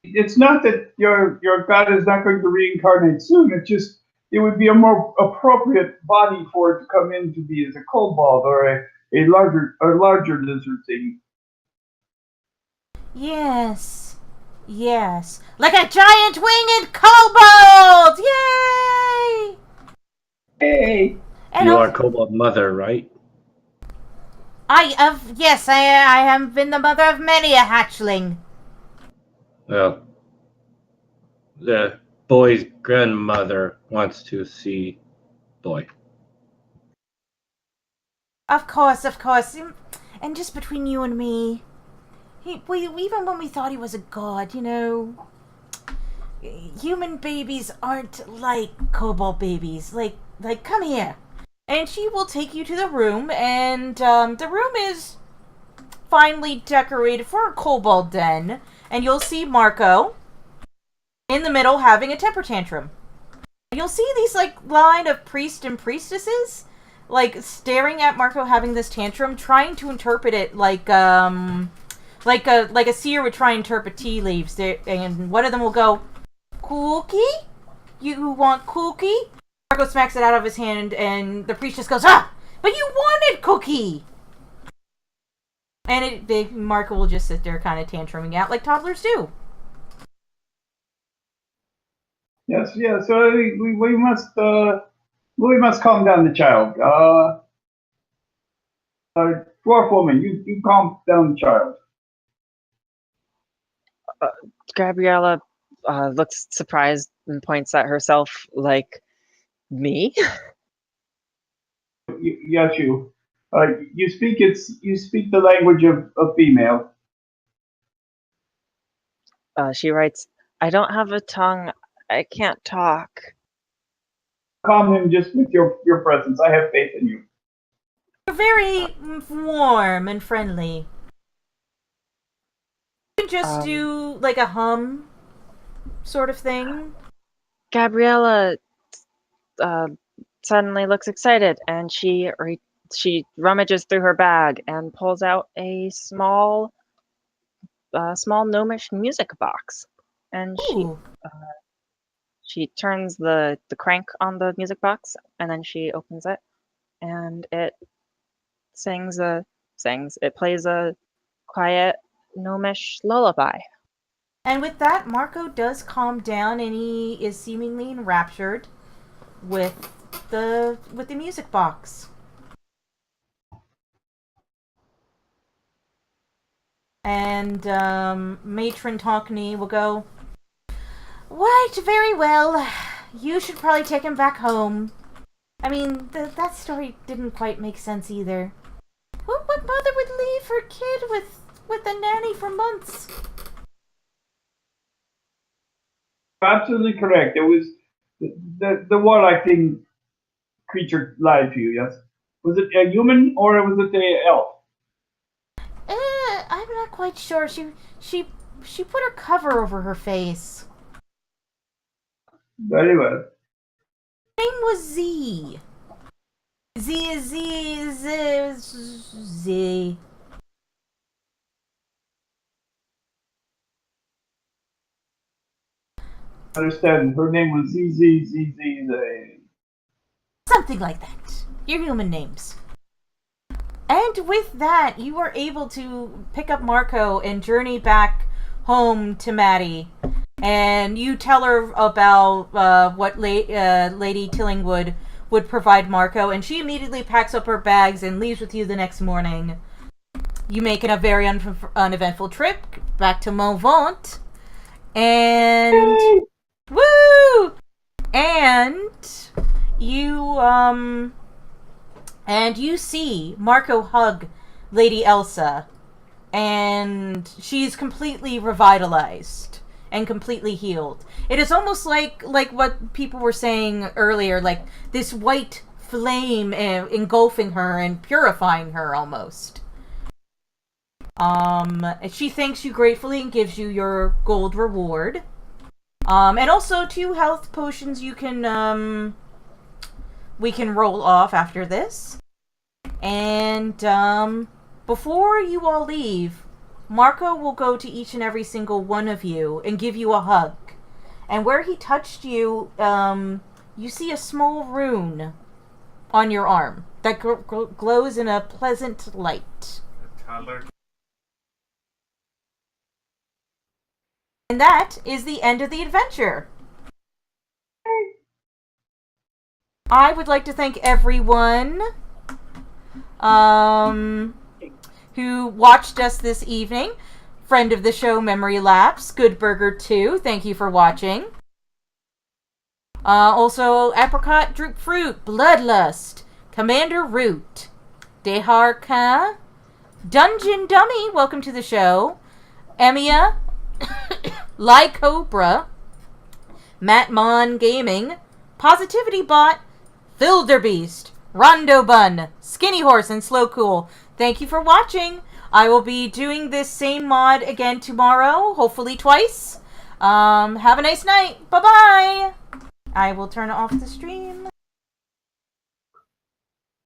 it's not that your god is not going to reincarnate soon. It's just it would be a more appropriate body for it to come in to be as a kobold or a larger lizard thing.
Yes, like a giant winged kobold! Yay!
Hey,
And
You are Kobold Mother, right?
Yes, I have been the mother of many a hatchling.
Well, the boy's grandmother wants to see boy.
Of course. And just between you and me, even when we thought he was a god, you know, human babies aren't like kobold babies. Like, come here. And she will take you to the room, and the room is finely decorated for a kobold den. And you'll see Marco in the middle having a temper tantrum. And you'll see these, like, line of priests and priestesses, like, staring at Marco having this tantrum, trying to interpret it like a seer would try and interpret tea leaves. And one of them will go, "Cookie? You want cookie?" Marco smacks it out of his hand, and the priest just goes, "Ah! But you wanted cookie!" And Marco will just sit there kind of tantruming out like toddlers do.
Yes. So we must calm down the child. Dwarf woman, you calm down the child.
Gabriella looks surprised and points at herself like, me?
Yes, you. You speak the language of female.
She writes, I don't have a tongue. I can't talk.
Calm him just with your presence. I have faith in you.
You're very warm and friendly. You can just do like a hum sort of thing.
Gabriella suddenly looks excited, and she rummages through her bag and pulls out a small gnomish music box, and She turns the crank on the music box, and then she opens it, and it it plays a quiet gnomish lullaby.
And with that, Marco does calm down, and he is seemingly enraptured with the music box. And Matron Tonkney will go, "Right, very well. You should probably take him back home. I mean, that story didn't quite make sense either. What mother would leave her kid with a nanny for months?"
Absolutely correct. It was the warlike-thing creature lied to you, yes? Was it a human or was it a elf?
I'm not quite sure. She put her cover over her face.
Very well.
Her name was Z. Z.
Understand. Her name was ZZZZ.
Something like that. Your human names. And with that, you are able to pick up Marco and journey back home to Maddie. And you tell her about what Lady Tillingwood would provide Marco, and she immediately packs up her bags and leaves with you the next morning. You make it a very uneventful trip back to Montvent. And... Woo! And you see Marco hug Lady Elsa, and she's completely revitalized and completely healed. It is almost like what people were saying earlier, like this white flame engulfing her and purifying her almost. She thanks you gratefully and gives you your gold reward. And also 2 health potions you can, we can roll off after this. And, before you all leave, Marco will go to each and every single one of you and give you a hug. And where he touched you, you see a small rune on your arm that glows in a pleasant light. And that is the end of the adventure. I would like to thank everyone who watched us this evening. Friend of the show, Memory Lapse, Good Burger 2, thank you for watching. Also, Apricot Droop Fruit, Bloodlust, Commander Root, Deharka, Dungeon Dummy, welcome to the show. Emia, Ly Cobra, Matmon Gaming, Positivity Bot, Filderbeast, Rondo Bun, Skinny Horse, and Slow Cool. Thank you for watching. I will be doing this same mod again tomorrow, hopefully twice. Have a nice night. Bye-bye. I will turn off the stream.